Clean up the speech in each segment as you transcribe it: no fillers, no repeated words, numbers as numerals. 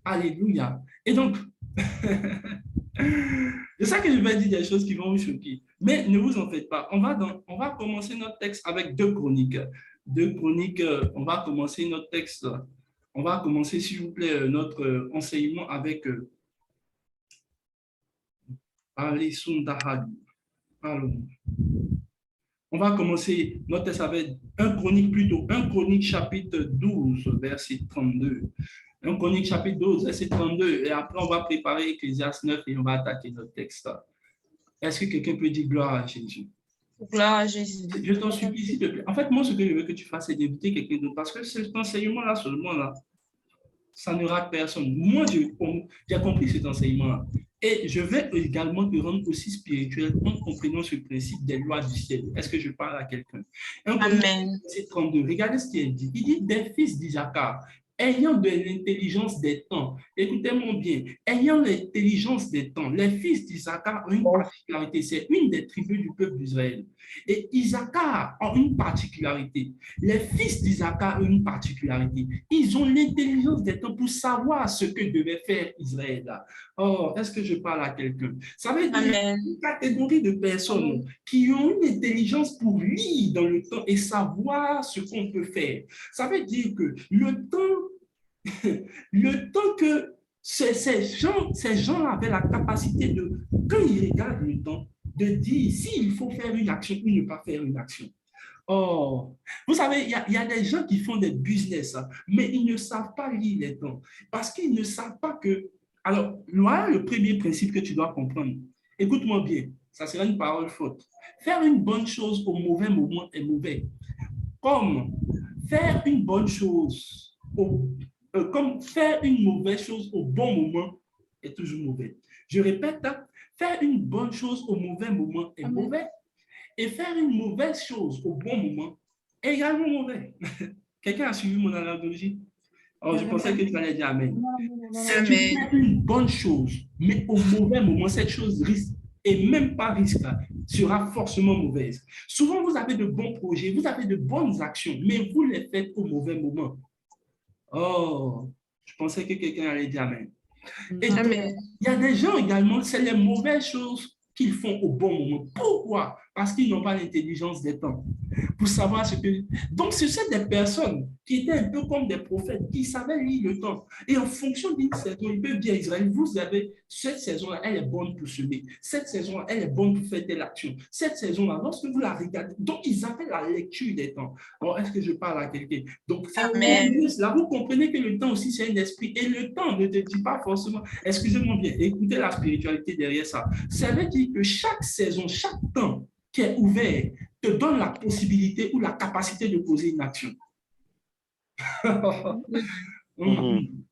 Alléluia. Et donc, c'est ça que je vais dire des choses qui vont vous choquer. Mais ne vous en faites pas. On va commencer notre texte avec deux chroniques. Deux chroniques, on va commencer notre texte. On va commencer, s'il vous plaît, notre enseignement avec Ali Sundahadu. Allons. On va commencer notre texte avec un chronique chapitre 12, verset 32. Un chronique chapitre 12, verset 32. Et après, on va préparer Ecclésiaste 9 et on va attaquer notre texte. Est-ce que quelqu'un peut dire gloire à Jésus? Gloire à Jésus. Je t'en supplie, s'il te plaît. En fait, moi, ce que je veux que tu fasses, c'est d'éviter quelqu'un d'autre. Parce que cet enseignement-là, seulement, là, ça ne rate personne. Moi, j'ai compris cet enseignement-là. Et je vais également te rendre aussi spirituel en comprenant ce principe des lois du ciel. Est-ce que je parle à quelqu'un? Amen. Verset 32, regardez ce qu'il dit. Il dit des fils d'Isaac, ayant de l'intelligence des temps. Écoutez-moi bien, ayant l'intelligence des temps, les fils d'Isaac ont une particularité, c'est une des tribus du peuple d'Israël. Et Isaac a une particularité. Les fils d'Isaac ont une particularité. Ils ont l'intelligence des temps pour savoir ce que devait faire Israël. Oh, est-ce que je parle à quelqu'un? Ça veut dire une catégorie de personnes qui ont une intelligence pour lire dans le temps et savoir ce qu'on peut faire. Ça veut dire que le temps que ces gens avaient la capacité de, quand ils regardent le temps, de dire s'il faut faire une action ou ne pas faire une action. Oh, vous savez, il y a des gens qui font des business, mais ils ne savent pas lire les temps parce qu'ils ne savent pas que. Alors, voilà le premier principe que tu dois comprendre. Écoute-moi bien, ça sera une parole faute. Faire une bonne chose au mauvais moment est mauvais. Comme faire une bonne chose comme faire une mauvaise chose au bon moment est toujours mauvais. Je répète, faire une bonne chose au mauvais moment est mauvais. Et faire une mauvaise chose au bon moment est également mauvais. Quelqu'un a suivi mon analogie? Alors, je pensais que tu allais dire Amen. Si tu fais une bonne chose, mais au mauvais moment, cette chose risque, et même pas risque, sera forcément mauvaise. Souvent, vous avez de bons projets, vous avez de bonnes actions, mais vous les faites au mauvais moment. Oh, je pensais que quelqu'un allait dire Amen. Et donc, il y a des gens également, c'est les mauvaises choses qu'ils font au bon moment. Pourquoi? Parce qu'ils n'ont pas l'intelligence des temps. Pour savoir ce que... Donc, ce sont des personnes qui étaient un peu comme des prophètes, qui savaient lire le temps. Et en fonction d'une saison, ils peuvent dire à Israël, vous avez, cette saison-là, elle est bonne pour semer. Cette saison-là, elle est bonne pour faire telle action. Cette saison-là, lorsque vous la regardez, donc ils appellent la lecture des temps. Alors, est-ce que je parle à quelqu'un? Donc, là, vous comprenez que le temps aussi, c'est un esprit. Et le temps ne te dit pas forcément, excusez-moi bien, écoutez la spiritualité derrière ça. Ça veut dire que chaque saison, chaque temps qui est ouvert te donne la possibilité ou la capacité de poser une action.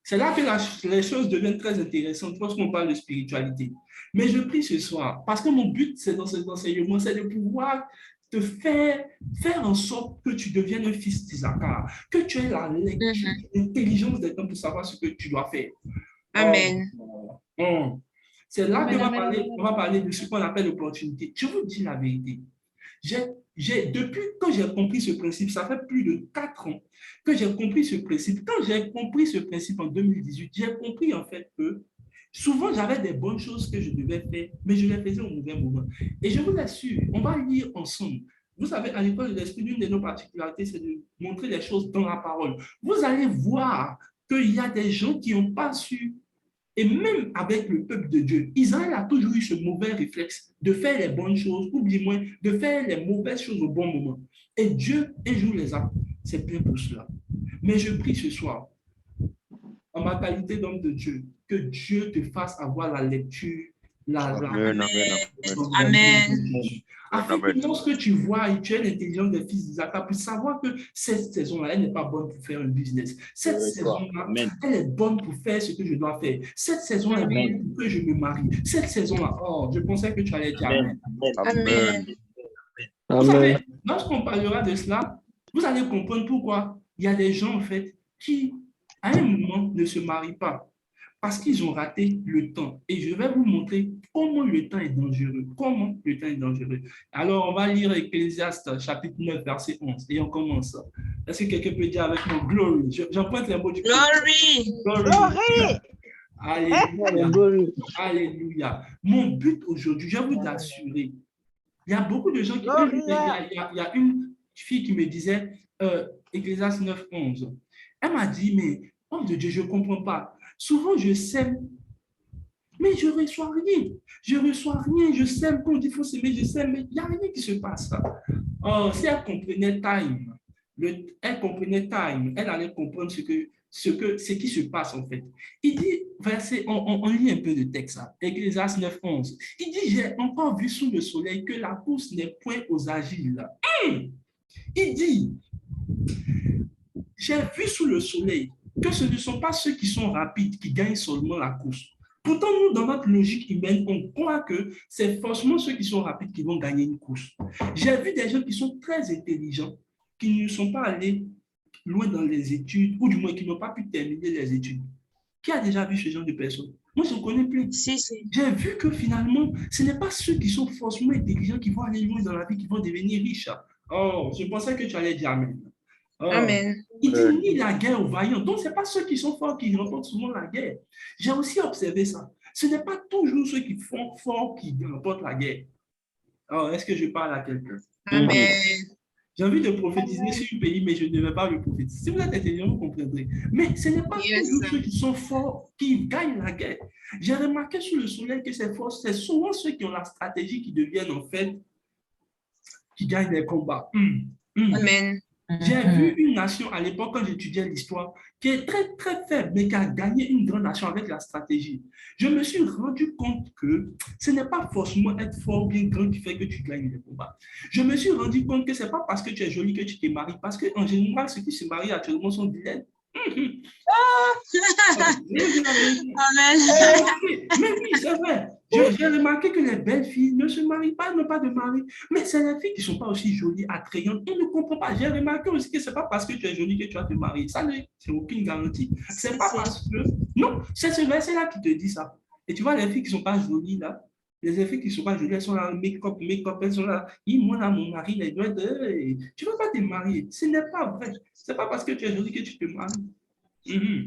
C'est là que les choses deviennent très intéressantes lorsqu'on parle de spiritualité. Mais je prie ce soir, parce que mon but, c'est dans cet enseignement, c'est de pouvoir te faire en sorte que tu deviennes un fils d'Isaac, que tu aies la lecture, l'intelligence des temps pour savoir ce que tu dois faire. Amen. C'est là qu'on va parler de ce qu'on appelle l'opportunité. Je vous dis la vérité. Depuis que j'ai compris ce principe, ça fait plus de 4 ans que j'ai compris ce principe. Quand j'ai compris ce principe en 2018, j'ai compris en fait que souvent j'avais des bonnes choses que je devais faire, mais je les faisais au mauvais moment. Et je vous assure, on va lire ensemble. Vous savez, à l'école de l'esprit, l'une de nos particularités, c'est de montrer les choses dans la parole. Vous allez voir qu'il y a des gens qui n'ont pas su. Et même avec le peuple de Dieu, Israël a toujours eu ce mauvais réflexe de faire les bonnes choses, ou du moins de faire les mauvaises choses au bon moment. Et Dieu, un jour, les a. C'est bien pour cela. Mais je prie ce soir, en ma qualité d'homme de Dieu, que Dieu te fasse avoir la lecture, Amen. Afin que lorsque tu vois et tu as l'intelligence des fils d'Isaac, pour savoir que cette saison-là, elle n'est pas bonne pour faire un business. Cette saison-là, elle est bonne pour faire ce que je dois faire. Cette saison-là est bonne pour que je me marie. Cette saison-là, oh, je pensais que tu allais dire Amen. Amen. Vous savez, lorsqu'on parlera de cela, vous allez comprendre pourquoi il y a des gens, en fait, qui, à un moment, ne se marient pas. Parce qu'ils ont raté le temps. Et je vais vous montrer comment le temps est dangereux. Comment le temps est dangereux. Alors, on va lire Ecclésiaste, chapitre 9, verset 11. Et on commence. Est-ce que quelqu'un peut dire avec moi, glory? J'emprunte les mots du Glory. Glory. Alléluia. Alléluia. Mon but aujourd'hui, je vais vous assurer, il y a beaucoup de gens qui... Il y a une fille qui me disait, Ecclésiaste 9, 11. Elle m'a dit, mais homme de Dieu, je ne comprends pas. Souvent, je sème, mais je ne reçois rien. Je ne reçois rien. Je sème, quand on dit qu'il faut s'aimer, je sème, mais il n'y a rien qui se passe. Oh, si elle comprenait time, elle allait comprendre ce qui se passe en fait. Il dit, verset, on lit un peu de texte, Ecclésiaste 9, 11. Il dit, j'ai encore vu sous le soleil que la course n'est point aux agiles. Il dit, j'ai vu sous le soleil que ce ne sont pas ceux qui sont rapides qui gagnent seulement la course. Pourtant, nous, dans notre logique humaine, on croit que c'est forcément ceux qui sont rapides qui vont gagner une course. J'ai vu des gens qui sont très intelligents, qui ne sont pas allés loin dans les études, ou du moins qui n'ont pas pu terminer les études. Qui a déjà vu ce genre de personnes? Moi, je connais plus. J'ai vu que finalement, ce n'est pas ceux qui sont forcément intelligents qui vont aller loin dans la vie, qui vont devenir riches. Oh, je pensais que tu allais dire Amen. Oh. Amen. Il dit ni la guerre aux vaillants. Donc, ce n'est pas ceux qui sont forts qui remportent souvent la guerre. J'ai aussi observé ça. Ce n'est pas toujours ceux qui font fort qui remportent la guerre. Oh, est-ce que je parle à quelqu'un? Amen. J'ai envie de prophétiser sur le pays, mais je ne vais pas le prophétiser. Si vous êtes intelligent, vous comprendrez. Mais ce n'est pas toujours ceux qui sont forts qui gagnent la guerre. J'ai remarqué sous le soleil que c'est souvent ceux qui ont la stratégie qui deviennent en fait, qui gagnent les combats. Amen. J'ai vu une nation à l'époque, quand j'étudiais l'histoire, qui est très, très faible, mais qui a gagné une grande nation avec la stratégie. Je me suis rendu compte que ce n'est pas forcément être fort ou bien grand qui fait que tu gagnes les combats. Je me suis rendu compte que ce n'est pas parce que tu es joli que tu te maries, parce qu'en général, ceux qui se marient actuellement sont vilains. Amen. Mais oui, c'est vrai. J'ai remarqué que les belles filles ne se marient pas, n'ont pas de mari. Mais c'est les filles qui ne sont pas aussi jolies, attrayantes. On ne comprend pas. J'ai remarqué aussi que ce n'est pas parce que tu es jolie que tu vas te marier. Ça, c'est aucune garantie. C'est pas parce que... Non, c'est ce verset-là qui te dit ça. Et tu vois, les filles qui ne sont pas jolies, là, les filles qui ne sont pas jolies, elles sont là, make-up, elles sont là. Moi, là, mon mari, il doit être... Tu ne vas pas te marier. Ce n'est pas vrai. Ce n'est pas parce que tu es jolie que tu te maries.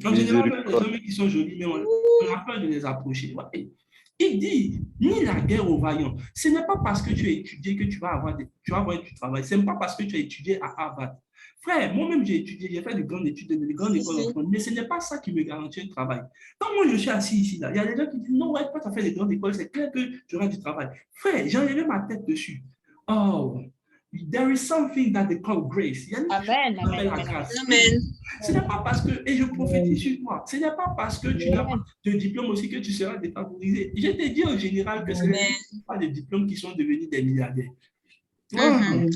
En général, même les hommes qui sont jolis, mais on a peur de les approcher. Ouais. Il dit, ni la guerre aux vaillants. Ce n'est pas parce que tu as étudié que tu vas avoir du travail. Ce n'est pas parce que tu as étudié à Harvard. Frère, moi-même, j'ai étudié, j'ai fait de grandes études, de grandes écoles en France, mais ce n'est pas ça qui me garantit un travail. Quand moi, je suis assis ici, là, il y a des gens qui disent, non, ouais, quand tu as fait de grandes écoles, c'est clair que tu auras du travail. Frère, j'ai enlevé ma tête dessus. Oh, there is something that they call grace. Il y a une Amen. chose qui s'appelle la grâce. Amen. Ce n'est pas parce que, et je prophétise sur toi, ce n'est pas parce que tu n'as pas de diplôme aussi que tu seras défavorisé. Je te dis en général que ce n'est pas des diplômes qui sont devenus des milliardaires. Amen.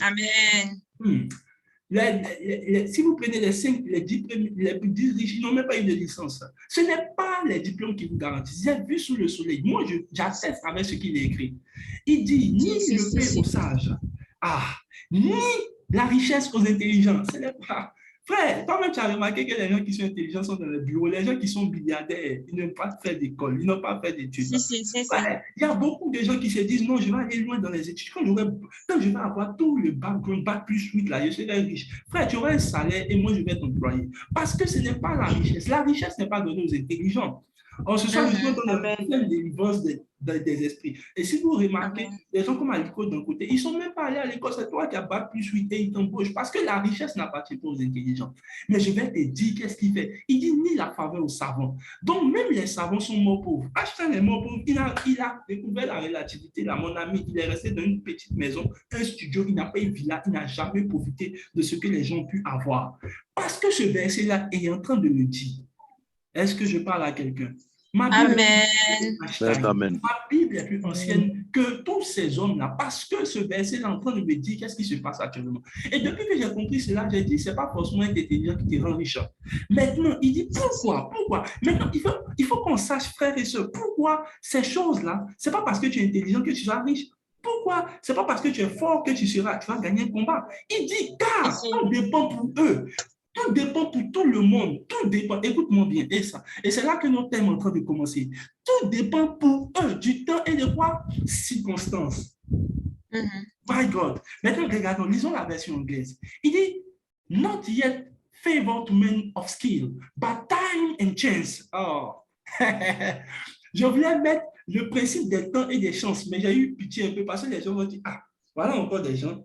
Si vous prenez les 10 riches, ils n'ont même pas eu de licence. Ce n'est pas les diplômes qui vous garantissent. J'ai vu sous le soleil. Moi, j'atteste avec ce qu'il a écrit. Il dit, ni le paix aux sages, ni la richesse aux intelligents. Ce n'est pas... Frère, toi-même, tu as remarqué que les gens qui sont intelligents sont dans le bureau. Les gens qui sont milliardaires, ils n'ont pas fait d'école, ils n'ont pas fait d'études. Il y a beaucoup de gens qui se disent, non, je vais aller loin dans les études. Quand je vais avoir tout le background, bac plus 8, là, je serai riche. Frère, tu auras un salaire et moi, je vais t'employer. Parce que ce n'est pas la richesse. La richesse n'est pas donnée aux intelligents. Or, ce soir, nous sommes dans la délivrance des esprits. Et si vous remarquez, les gens comme Aliko d'un côté, ils ne sont même pas allés à l'école. C'est toi qui as bac plus 8 et ils t'embauchent. Parce que la richesse n'appartient pas aux intelligents. Mais je vais te dire qu'est-ce qu'il fait. Il dit ni la faveur aux savants. Donc, même les savants sont morts pauvres. Achetant les morts pauvres, il a découvert la relativité. Là, mon ami, il est resté dans une petite maison, un studio, il n'a pas une villa, il n'a jamais profité de ce que les gens ont pu avoir. Parce que ce verset-là est en train de me dire, est-ce que je parle à quelqu'un? Ma Bible est plus ancienne que tous ces hommes-là, parce que ce verset est en train de me dire qu'est-ce qui se passe actuellement. Et depuis que j'ai compris cela, j'ai dit, ce n'est pas forcément être intelligent qui te rend riche. Maintenant, il dit, pourquoi? Maintenant, il faut qu'on sache, frères et sœurs, pourquoi ces choses-là, ce n'est pas parce que tu es intelligent que tu seras riche. Pourquoi? Ce n'est pas parce que tu es fort que tu vas gagner un combat. Il dit, car tout dépend pour eux. Tout dépend pour tout le monde. Tout dépend. Écoute-moi bien. Et c'est là que notre thème est en train de commencer. Tout dépend pour eux du temps et de quoi? Circonstances. My God. Maintenant, regardons, lisons la version anglaise. Il dit, not yet favor to men of skill, but time and chance. Oh. Je voulais mettre le principe des temps et des chances, mais j'ai eu pitié un peu parce que les gens vont dire, ah, voilà encore des gens,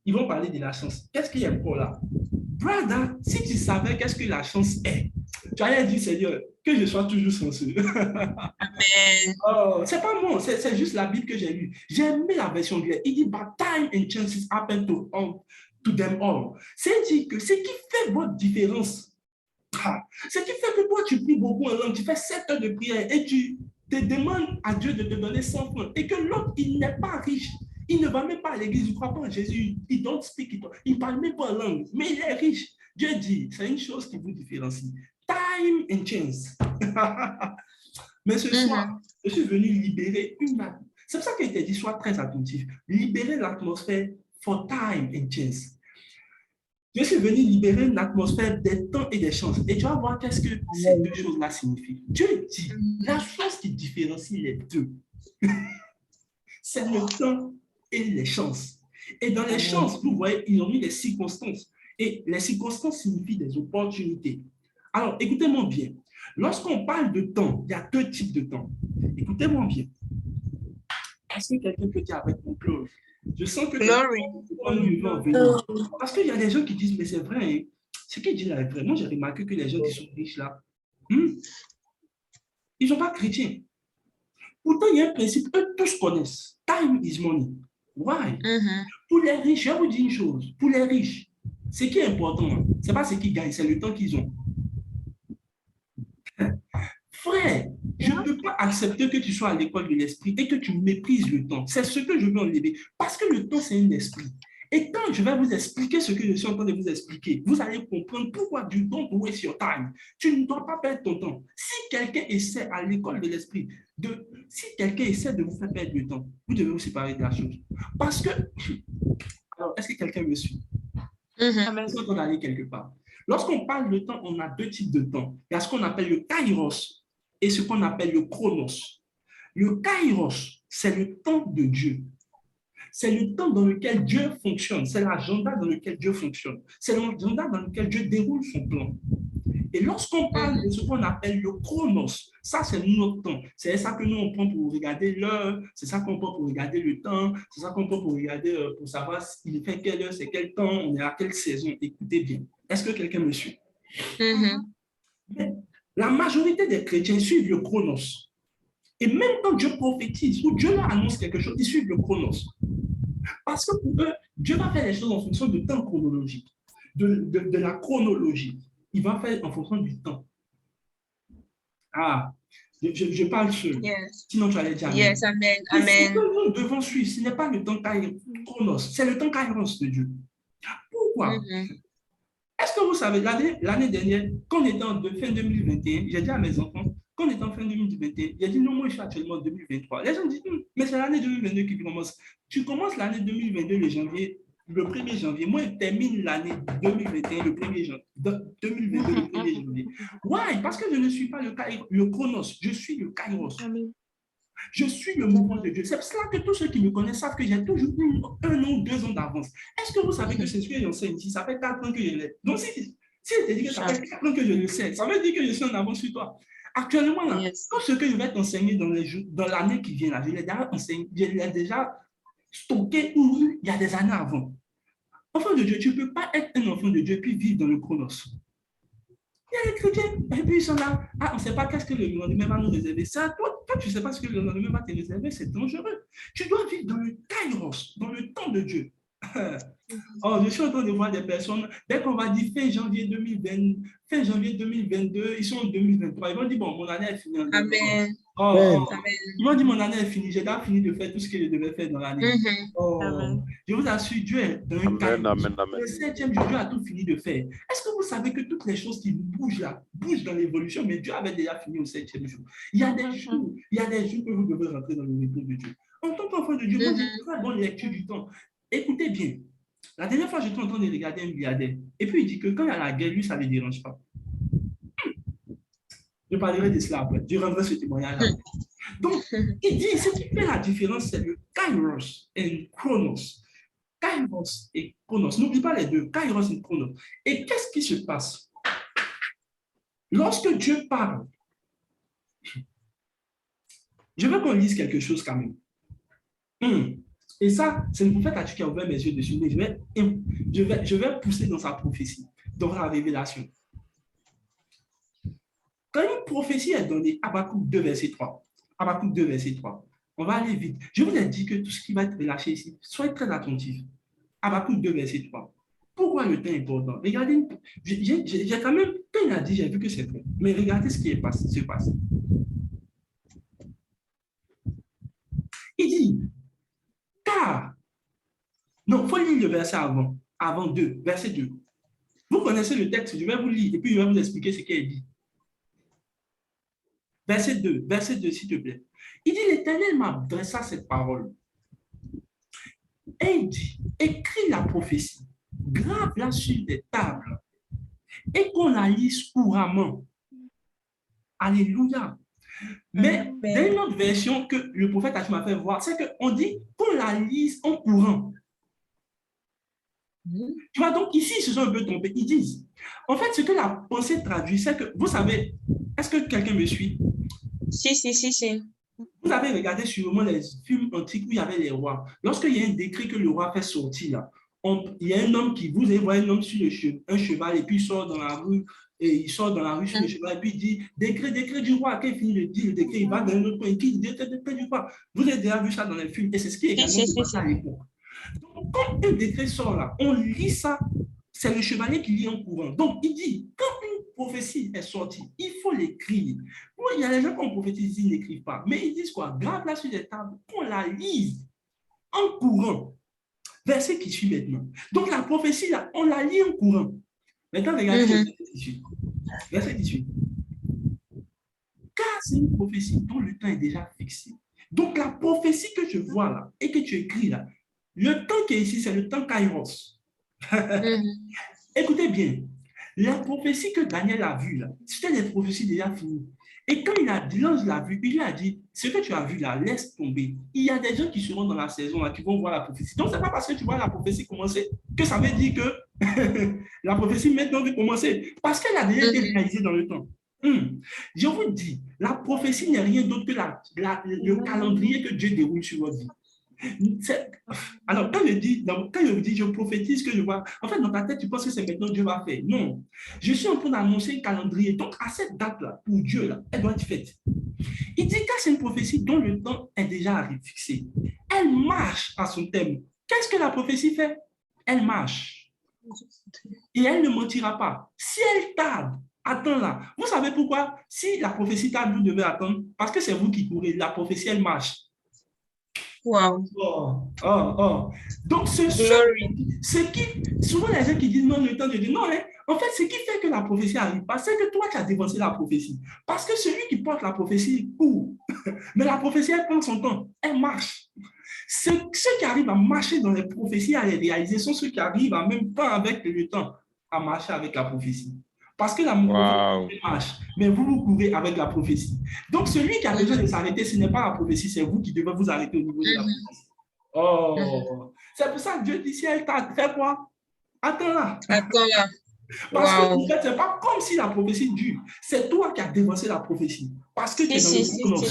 ils vont parler de la chance. Qu'est-ce qu'il y a pour là? Brother, si tu savais qu'est-ce que la chance est, tu allais dire, Seigneur, que je sois toujours chanceux. Amen. Oh, c'est pas moi, c'est juste la Bible que j'ai lue. J'ai aimé la version anglaise. Il dit, but time and chances happen to them all. C'est dire que ce qui fait votre différence, ce qui fait que toi, tu pries beaucoup en langue, tu fais 7 heures de prière et tu te demandes à Dieu de te donner 100 francs et que l'autre, il n'est pas riche. Il ne va même pas à l'église, il ne croit pas en Jésus, il don't speak, il ne parle même pas en langue, mais il est riche. Dieu dit, c'est une chose qui vous différencie. Time and chance. Mais ce soir, je suis venu libérer une atmosphère. C'est pour ça qu'il était dit, sois très attentif. Libérer l'atmosphère for time and chance. Je suis venu libérer une atmosphère des temps et des chances. Et tu vas voir qu'est-ce que ces deux choses-là signifient. Dieu dit, la chose qui différencie les deux, c'est le temps et les chances. Et dans les chances, vous voyez, ils ont mis des circonstances. Et les circonstances signifient des opportunités. Alors, écoutez-moi bien. Lorsqu'on parle de temps, il y a deux types de temps. Écoutez-moi bien. Est-ce que quelqu'un peut dire avec mon close? Je sens que parce qu'il y a des gens qui disent, mais c'est vrai, hein? Ce qu'il dit là est vrai. Moi, j'ai remarqué que les gens qui sont riches là, ils ne sont pas chrétiens. Pourtant, il y a un principe, eux tous connaissent. Time is money. Why? Pour les riches, je vais vous dire une chose. Pour les riches, ce qui est important, ce n'est pas ce qu'ils gagnent, c'est le temps qu'ils ont. Frère, je ne peux pas accepter que tu sois à l'école de l'esprit et que tu méprises le temps. C'est ce que je veux enlever. Parce que le temps, c'est un esprit. Et quand je vais vous expliquer ce que je suis en train de vous expliquer, vous allez comprendre pourquoi du don't waste your time. Tu ne dois pas perdre ton temps. Si quelqu'un essaie à l'école de l'esprit, si quelqu'un essaie de vous faire perdre du temps, vous devez vous séparer de la chose. Parce que, alors, est-ce que quelqu'un me suit? Est-ce qu'on aller quelque part? Lorsqu'on parle de temps, on a deux types de temps. Il y a ce qu'on appelle le kairos et ce qu'on appelle le chronos. Le kairos, c'est le temps de Dieu. C'est le temps dans lequel Dieu fonctionne. C'est l'agenda dans lequel Dieu fonctionne. C'est l'agenda dans lequel Dieu déroule son plan. Et lorsqu'on parle de ce qu'on appelle le chronos, ça c'est notre temps. C'est ça que nous on prend pour regarder l'heure, c'est ça qu'on prend pour regarder le temps, c'est ça qu'on prend pour regarder, pour savoir s'il fait quelle heure, c'est quel temps, on est à quelle saison. Écoutez bien. Est-ce que quelqu'un me suit? Mais la majorité des chrétiens suivent le chronos. Et même quand Dieu prophétise ou Dieu leur annonce quelque chose, ils suivent le chronos. Parce que pour eux, Dieu va faire les choses en fonction du temps chronologique, de la chronologie. Il va faire en fonction du temps. Ah, je parle seul. Yes. Sinon, tu allais dire. Yes, amen. Amen. Ce que nous devons suivre, ce n'est pas le temps chronos, c'est le temps kairos de Dieu. Pourquoi? Est-ce que vous savez, l'année dernière, quand on était en fin 2021, j'ai dit à mes enfants, quand on était en fin 2021, j'ai dit non, moi je suis actuellement en 2023. Les gens disent, mais c'est l'année 2022 qui commence. Tu commences l'année 2022 le 1er janvier. Moi, je termine l'année 2021 le 1er janvier. 2022 le 1er janvier. Why? Parce que je ne suis pas le chronos, je suis le kairos. Je suis le mouvement de Dieu. C'est pour cela que tous ceux qui me connaissent savent que j'ai toujours 1 an ou 2 ans d'avance. Est-ce que vous savez que c'est ce que j'enseigne ici? Ça fait 4 ans que je l'ai. Donc, si je te dis que ça fait 4 ans que je le sais, ça veut dire que je suis en avance sur toi. Actuellement, là, tout ce que je vais t'enseigner dans l'année qui vient, là, je l'ai déjà enseigné, je l'ai déjà stocké ou il y a des années avant. Enfant de Dieu, tu ne peux pas être un enfant de Dieu et puis vivre dans le chronos. Il y a les chrétiens, et puis ils sont là. Ah, on ne sait pas qu'est-ce que le lendemain va nous réserver. Ça, toi, tu ne sais pas ce que le lendemain va te réserver, c'est dangereux. Tu dois vivre dans le kairos, dans le temps de Dieu. Oh, je suis en train de voir des personnes, dès qu'on va dire fin janvier 2022, ils sont en 2023. Ils vont dire, bon, mon année est finie. Amen. Amen. Ils vont dire, mon année est finie, j'ai déjà fini de faire tout ce que je devais faire dans l'année. Je vous assure, Dieu est dans un kairos. Le 7e jour, Dieu a tout fini de faire. Est-ce que vous savez que toutes les choses qui bougent là, bougent dans l'évolution, mais Dieu avait déjà fini au 7e jour. Il y a des jours que vous devez rentrer dans le repos de Dieu. En tant qu'enfant de Dieu, moi, j'ai une très bonne lecture du temps. Écoutez bien, la dernière fois, j'étais en train de regarder un milliardaire. Et puis, il dit que quand il y a la guerre, lui, ça ne le dérange pas. Je parlerai de cela après. Je rendrai ce témoignage-là. Donc, il dit, ce qui fait la différence, c'est le kairos et chronos. Kairos et chronos. N'oublie pas les deux, kairos et chronos. Et qu'est-ce qui se passe? Lorsque Dieu parle, Je veux qu'on lise quelque chose quand même. Et ça, c'est le prophète qui a ouvert mes yeux dessus, mais je vais pousser dans sa prophétie, dans la révélation. Quand une prophétie est donnée, Habakkuk 2, verset 3, Habakkuk 2, verset 3, on va aller vite. Je vous ai dit que tout ce qui va être relâché ici, soyez très attentifs. Habakkuk 2, verset 3. Pourquoi le temps est important? Regardez, j'ai quand même, quand il a dit, j'ai vu que c'est vrai. Mais regardez ce qui se passe. Il dit, car, non, il faut lire le verset avant 2, verset 2. Vous connaissez le texte, je vais vous lire et puis je vais vous expliquer ce qu'il a dit. Verset 2, s'il te plaît. Il dit, l'Éternel m'adressa cette parole. Et il dit, écris la prophétie, grave-la sur des tables et qu'on la lise couramment. Alléluia. Mais dans une autre version que le prophète m'a fait voir, c'est qu'on dit qu'on la lise en courant. Tu vois, donc ici, ils se sont un peu trompés. Ils disent, en fait, ce que la pensée traduit, c'est que, vous savez, est-ce que quelqu'un me suit? Si. Vous avez regardé sûrement les films antiques où il y avait les rois. Lorsqu'il y a un décret que le roi fait sortir, là, il y a un homme qui, vous allez voir un homme sur un cheval et puis il sort dans la rue, et il sort dans la rue sur le cheval et puis il dit, décret du roi, quand il finit de dire le décret, il va dans un autre point, il dit, décret du roi. Vous avez déjà vu ça dans les films et c'est ce qui est également passé à l'époque. Donc, quand un décret sort là, on lit ça, c'est le chevalier qui lit en courant. Donc, il dit, quand une prophétie est sortie, il faut l'écrire. Moi, il y a des gens qui ont prophétisé, ils n'écrivent pas. Mais ils disent quoi? Grave-la sur des tables, qu'on la lise en courant. Verset qui suit maintenant. Donc, la prophétie, là, on la lit en courant. Maintenant, regardez le verset 18. Verset 18. Car c'est une prophétie dont le temps est déjà fixé. Donc, la prophétie que je vois là et que tu écris là, le temps qui est ici, c'est le temps Kairos. Écoutez bien, la prophétie que Daniel a vue là, c'était des prophéties déjà finies. Et quand l'ange l'a vu, il lui a dit, ce que tu as vu là, laisse tomber. Il y a des gens qui seront dans la saison là, qui vont voir la prophétie. Donc, ce n'est pas parce que tu vois la prophétie commencer que ça veut dire que la prophétie maintenant va commencer. Parce qu'elle a déjà été réalisée dans le temps. Je vous dis, la prophétie n'est rien d'autre que le calendrier que Dieu déroule sur votre vie. Alors, quand je dis, je prophétise que je vois, en fait, dans ta tête, tu penses que c'est maintenant que Dieu va faire. Non. Je suis en train d'annoncer un calendrier. Donc, à cette date-là, pour Dieu, là, elle doit être faite. Il dit que c'est une prophétie dont le temps est déjà fixé. Elle marche à son thème. Qu'est-ce que la prophétie fait? Elle marche. Et elle ne mentira pas. Si elle tarde, attends-la. Vous savez pourquoi? Si la prophétie tarde, vous devez attendre. Parce que c'est vous qui courez. La prophétie, elle marche. Wow. Donc, souvent les gens qui disent non, le temps de Dieu, non, hein, en fait, ce qui fait que la prophétie arrive, c'est que toi, tu as dévancé la prophétie. Parce que celui qui porte la prophétie court. Mais la prophétie, elle prend son temps, elle marche. Ceux qui arrivent à marcher dans les prophéties, à les réaliser, sont ceux qui arrivent en même temps avec le temps à marcher avec la prophétie. Parce que la prophétie marche, mais vous courez avec la prophétie. Donc, celui qui a besoin de s'arrêter, ce n'est pas la prophétie, c'est vous qui devez vous arrêter au niveau de la prophétie. Oh, c'est pour ça que Dieu dit, si elle t'a fait quoi? Attends-la. Attends-la. Parce que en fait, ce n'est pas comme si la prophétie dure. C'est toi qui as dévancé la prophétie. Parce que tu es dans le chronos.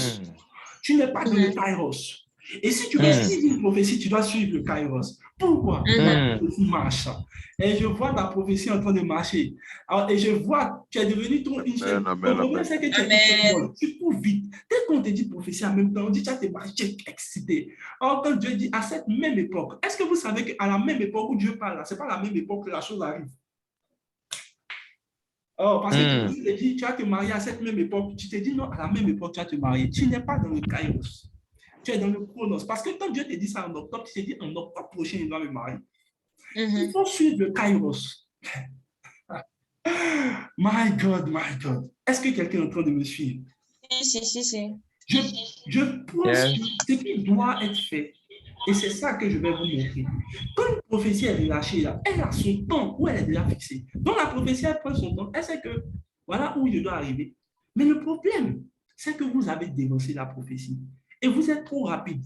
Tu n'es pas dans le kairos. Et si tu veux suivre une prophétie, tu dois suivre le kairos. Pourquoi? La prophétie marche. Et je vois ta prophétie en train de marcher. Alors, et je vois, tu es devenu une chaîne. Le problème, c'est que tu es tu cours vite. Dès qu'on te dit prophétie en même temps, on dit tu as tes marches, tu es excité. Alors, quand Dieu dit à cette même époque, est-ce que vous savez qu'à la même époque où Dieu parle, ce n'est pas la même époque que la chose arrive? Oh, parce que tu te dis, tu vas te marier à cette même époque. Tu te dis non, à la même époque, tu vas te marier. Tu n'es pas dans le kairos. Tu es dans le chronos. Parce que quand Dieu te dit ça en octobre, tu te dis en octobre prochain, il doit me marier. Il faut suivre le kairos. My God. Est-ce que quelqu'un est en train de me suivre? Si. Je pense que ce qui doit être fait, et c'est ça que je vais vous montrer. Quand une prophétie est relâchée, là, elle a son temps où elle est déjà fixée. Donc la prophétie, elle prend son temps. Elle sait que voilà où je dois arriver. Mais le problème, c'est que vous avez dévancé la prophétie. Et vous êtes trop rapide.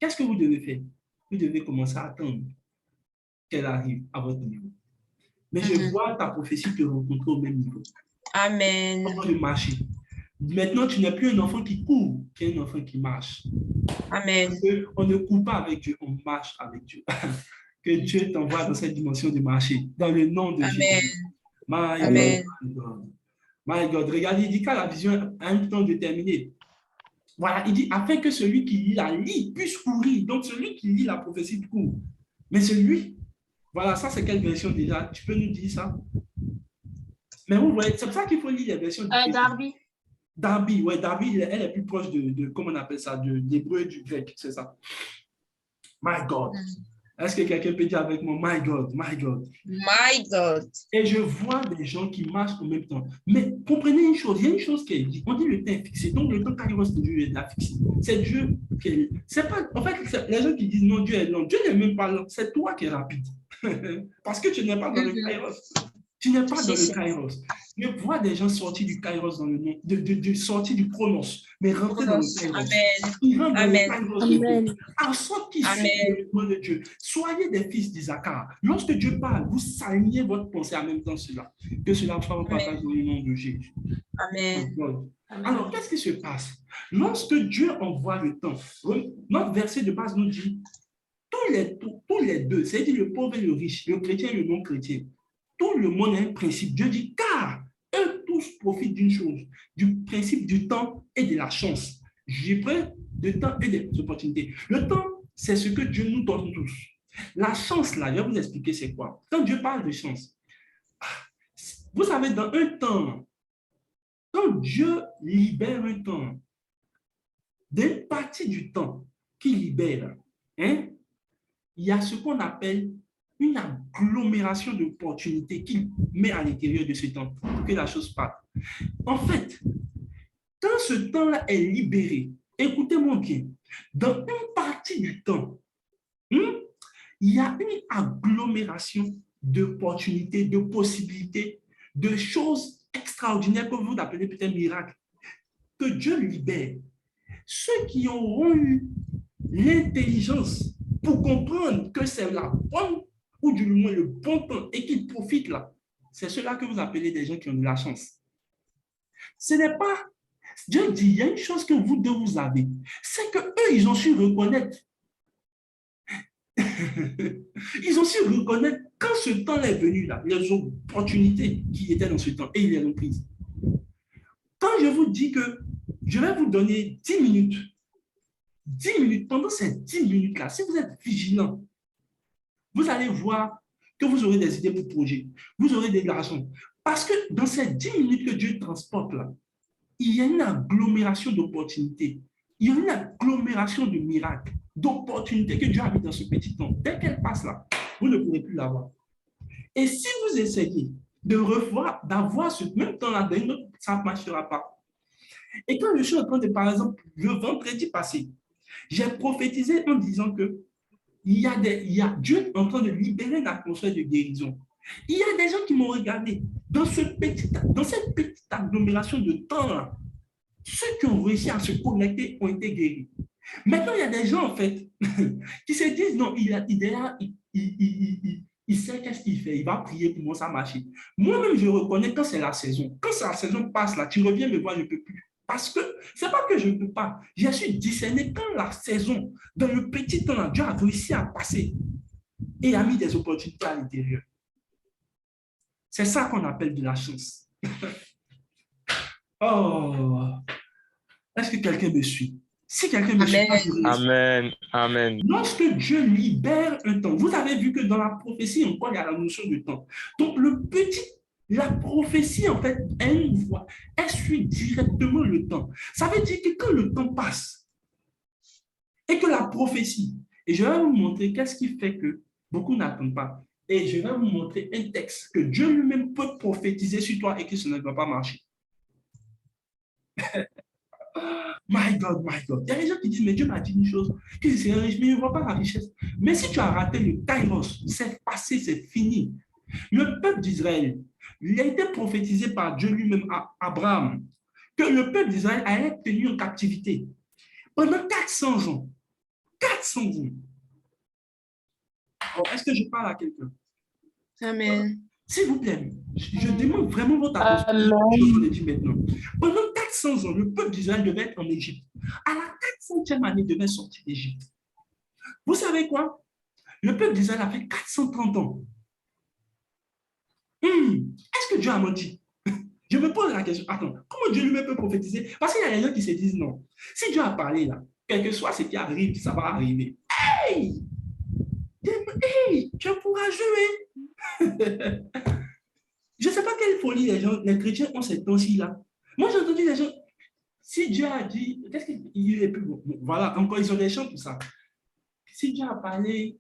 Qu'est-ce que vous devez faire? Vous devez commencer à attendre qu'elle arrive à votre niveau. Mais je vois ta prophétie te rencontrer au même niveau. Amen. Avant de marcher. Maintenant, tu n'es plus un enfant qui court, tu es un enfant qui marche. Amen. On ne court pas avec Dieu, on marche avec Dieu. Que Dieu t'envoie dans cette dimension de marcher, dans le nom de Amen. Jésus. My God, Amen. my God. My God. Regardez, il dit qu'à la vision a un temps déterminé. Voilà, il dit afin que celui qui lit la lit puisse courir. Donc, celui qui lit la prophétie court. Mais celui, voilà, ça c'est quelle version déjà? Tu peux nous dire ça? Mais vous voyez, c'est pour ça qu'il faut lire les versions différentes. Darby. Darby, ouais, Darby, elle est plus proche de comment on appelle ça, de l'hébreu et du grec, c'est ça. My God. Est-ce que quelqu'un peut dire avec moi, my God, my God? My God. Et je vois des gens qui marchent en même temps. Mais comprenez une chose, il y a une chose qui est dit. On dit le temps est fixé. Donc le temps Kairos de Dieu est là fixé. C'est Dieu qui est. C'est pas. En fait, les gens qui disent non, Dieu est lent. Dieu n'est même pas lent. C'est toi qui es rapide. Parce que tu n'es pas dans le Kairos. Tu n'es pas dans le Kairos. Je vois des gens sortir du Kairos dans le nom, sortir du Chronos, mais rentrer dans le Kairos. Amen. Ils rentrent dans Amen. le Kairos. Amen. En sorte qu'ils suivent le nom de Dieu. Soyez des fils d'Isaac. Lorsque Dieu parle, vous salignez votre pensée en même temps cela. Que cela soit votre partage dans le nom de Jésus. Amen. Alors, qu'est-ce qui se passe? Lorsque Dieu envoie le temps, notre verset de base nous dit tous les deux, c'est-à-dire le pauvre et le riche, le chrétien et le non-chrétien, tout le monde a un principe. Dieu dit, car eux tous profitent d'une chose, du principe du temps et de la chance. J'ai pris de temps et des opportunités. Le temps, c'est ce que Dieu nous donne tous. La chance, là, je vais vous expliquer c'est quoi. Quand Dieu parle de chance, vous savez, dans un temps, quand Dieu libère un temps, d'une partie du temps qu'il libère, hein, il y a ce qu'on appelle une agglomération d'opportunités qu'il met à l'intérieur de ce temps pour que la chose parte. En fait, quand ce temps-là est libéré, écoutez-moi bien, dans une partie du temps, il y a une agglomération d'opportunités, de possibilités, de choses extraordinaires que vous appelez peut-être miracles, que Dieu libère. Ceux qui auront eu l'intelligence pour comprendre que c'est la bonne ou du moins le bon temps et qu'ils profitent là, c'est cela que vous appelez des gens qui ont de la chance. Ce n'est pas, Dieu dit, il y a une chose que vous deux vous avez, c'est qu'eux, ils ont su reconnaître. Ils ont su reconnaître quand ce temps est venu là, les opportunités qui étaient dans ce temps et ils les ont prises. Quand je vous dis que je vais vous donner 10 minutes, 10 minutes, pendant ces 10 minutes-là, si vous êtes vigilant, vous allez voir que vous aurez des idées pour projet, vous aurez de l'argent. Parce que dans ces 10 minutes que Dieu transporte là, il y a une agglomération d'opportunités, il y a une agglomération de miracles, d'opportunités que Dieu a mis dans ce petit temps. Dès qu'elle passe là, vous ne pourrez plus l'avoir. Et si vous essayez de revoir, d'avoir ce même temps-là, ça ne marchera pas. Et quand je suis en train de, par exemple, le vendredi passé, j'ai prophétisé en disant que il y a Dieu en train de libérer l'atmosphère de guérison. Il y a des gens qui m'ont regardé dans cette petite agglomération de temps-là. Ceux qui ont réussi à se connecter ont été guéris. Maintenant, il y a des gens, en fait, qui se disent, non, il sait qu'est-ce qu'il fait, il va prier pour moi, ça marche. Moi-même, je reconnais quand c'est la saison. Quand la saison passe, là, tu reviens me voir, je ne peux plus. Parce que ce n'est pas que je ne peux pas. J'ai su discerner quand la saison, dans le petit temps, là, Dieu a réussi à passer et a mis des opportunités à l'intérieur. C'est ça qu'on appelle de la chance. Oh, est-ce que quelqu'un me suit? Si quelqu'un me suit, Amen. Amen. Lorsque Dieu libère un temps, vous avez vu que dans la prophétie, encore, il y a la notion de temps. Donc, la prophétie, en fait, est une voie. Elle suit directement le temps. Ça veut dire que quand le temps passe et que la prophétie, et je vais vous montrer qu'est-ce qui fait que beaucoup n'attendent pas. Et je vais vous montrer un texte que Dieu lui-même peut prophétiser sur toi et que ça ne va pas marcher. My God, my God. Il y a des gens qui disent, mais Dieu m'a dit une chose, qu'il serait riche, mais il ne voit pas la richesse. Mais si tu as raté le Kairos, c'est passé, c'est fini. Le peuple d'Israël, il a été prophétisé par Dieu lui-même à Abraham, que le peuple d'Israël allait être tenu en captivité pendant 400 ans. 400 ans. Alors, est-ce que je parle à quelqu'un? Amen. S'il vous plaît, je demande vraiment votre attention. Je le dis maintenant. Pendant 400 400 ans, le peuple d'Israël devait être en Égypte. À la 400e année, il devait sortir d'Égypte. Vous savez quoi? Le peuple d'Israël a fait 430 ans. Est-ce que Dieu a menti? Je me pose la question, attends, comment Dieu lui-même peut prophétiser? Parce qu'il y a des gens qui se disent non. Si Dieu a parlé là, quel que soit ce qui arrive, ça va arriver. Hey! Hey! Tu es courageux, hein? Je ne sais pas quelle folie les chrétiens ont cette temps-ci là. Moi, j'ai entendu des gens, si Dieu a dit, qu'est-ce qu'il est plus bon? Voilà, encore, ils ont des chants pour ça. Si Dieu a parlé,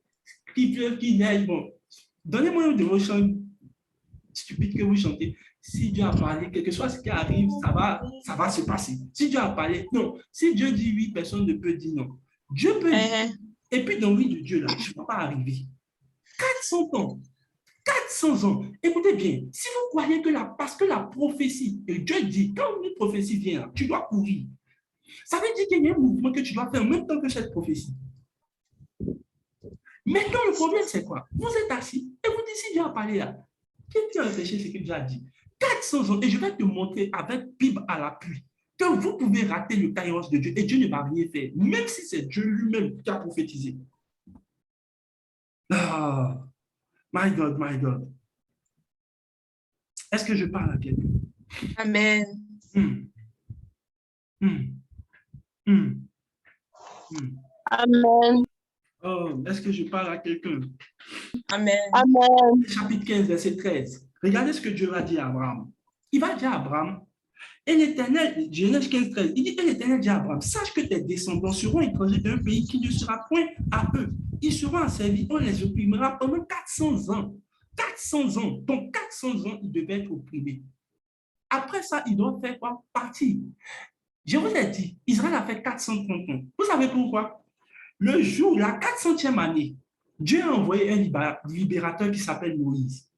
qu'il pleuve, qu'il neige, bon, donnez-moi une de vos chants stupides que vous chantez. Si Dieu a parlé, quel que soit ce qui arrive, ça va se passer. Si Dieu a parlé, non. Si Dieu dit oui, personne ne peut dire non. Dieu peut dire, et puis dans le oui de Dieu, là, je ne vais pas arriver. 400 ans. 400 ans. Écoutez bien, si vous croyez que parce que la prophétie, et Dieu dit, quand une prophétie vient, tu dois courir. Ça veut dire qu'il y a un mouvement que tu dois faire en même temps que cette prophétie. Maintenant, le problème, c'est quoi? Vous êtes assis et vous dites, si Dieu a parlé là, qu'est-ce qui a empêché ce que Dieu a dit? 400 ans, et je vais te montrer avec Bible à l'appui que vous pouvez rater le kairos de Dieu et Dieu ne va rien faire, même si c'est Dieu lui-même qui a prophétisé. Ah, my God, my God. Est-ce que je parle à quelqu'un? Amen. Amen. Oh, est-ce que je parle à quelqu'un? Amen. Amen. Chapitre 15, verset 13. Regardez ce que Dieu va dire à Abraham. Il va dire à Abraham, et l'Éternel, Genèse 15, 13, il dit, et l'Éternel dit à Abraham, sache que tes descendants seront étrangers d'un pays qui ne sera point à eux. Ils seront asservis, on les opprimera pendant 400 ans. 400 ans. Donc 400 ans, ils devaient être opprimés. Après ça, ils doivent faire quoi? Partir. Je vous ai dit, Israël a fait 430 ans. Vous savez pourquoi? Le jour, la 400e année, Dieu a envoyé un libérateur qui s'appelle Moïse.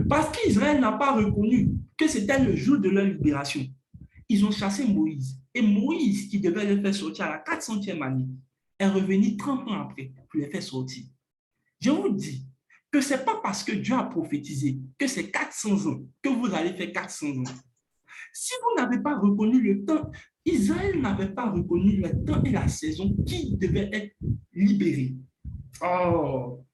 Parce qu'Israël n'a pas reconnu que c'était le jour de leur libération. Ils ont chassé Moïse. Et Moïse, qui devait les faire sortir à la 400e année, est revenu 30 ans après pour les faire sortir. Je vous dis que ce n'est pas parce que Dieu a prophétisé que c'est 400 ans que vous allez faire 400 ans. Si vous n'avez pas reconnu le temps, Israël n'avait pas reconnu le temps et la saison qui devaient être libérés. Oh!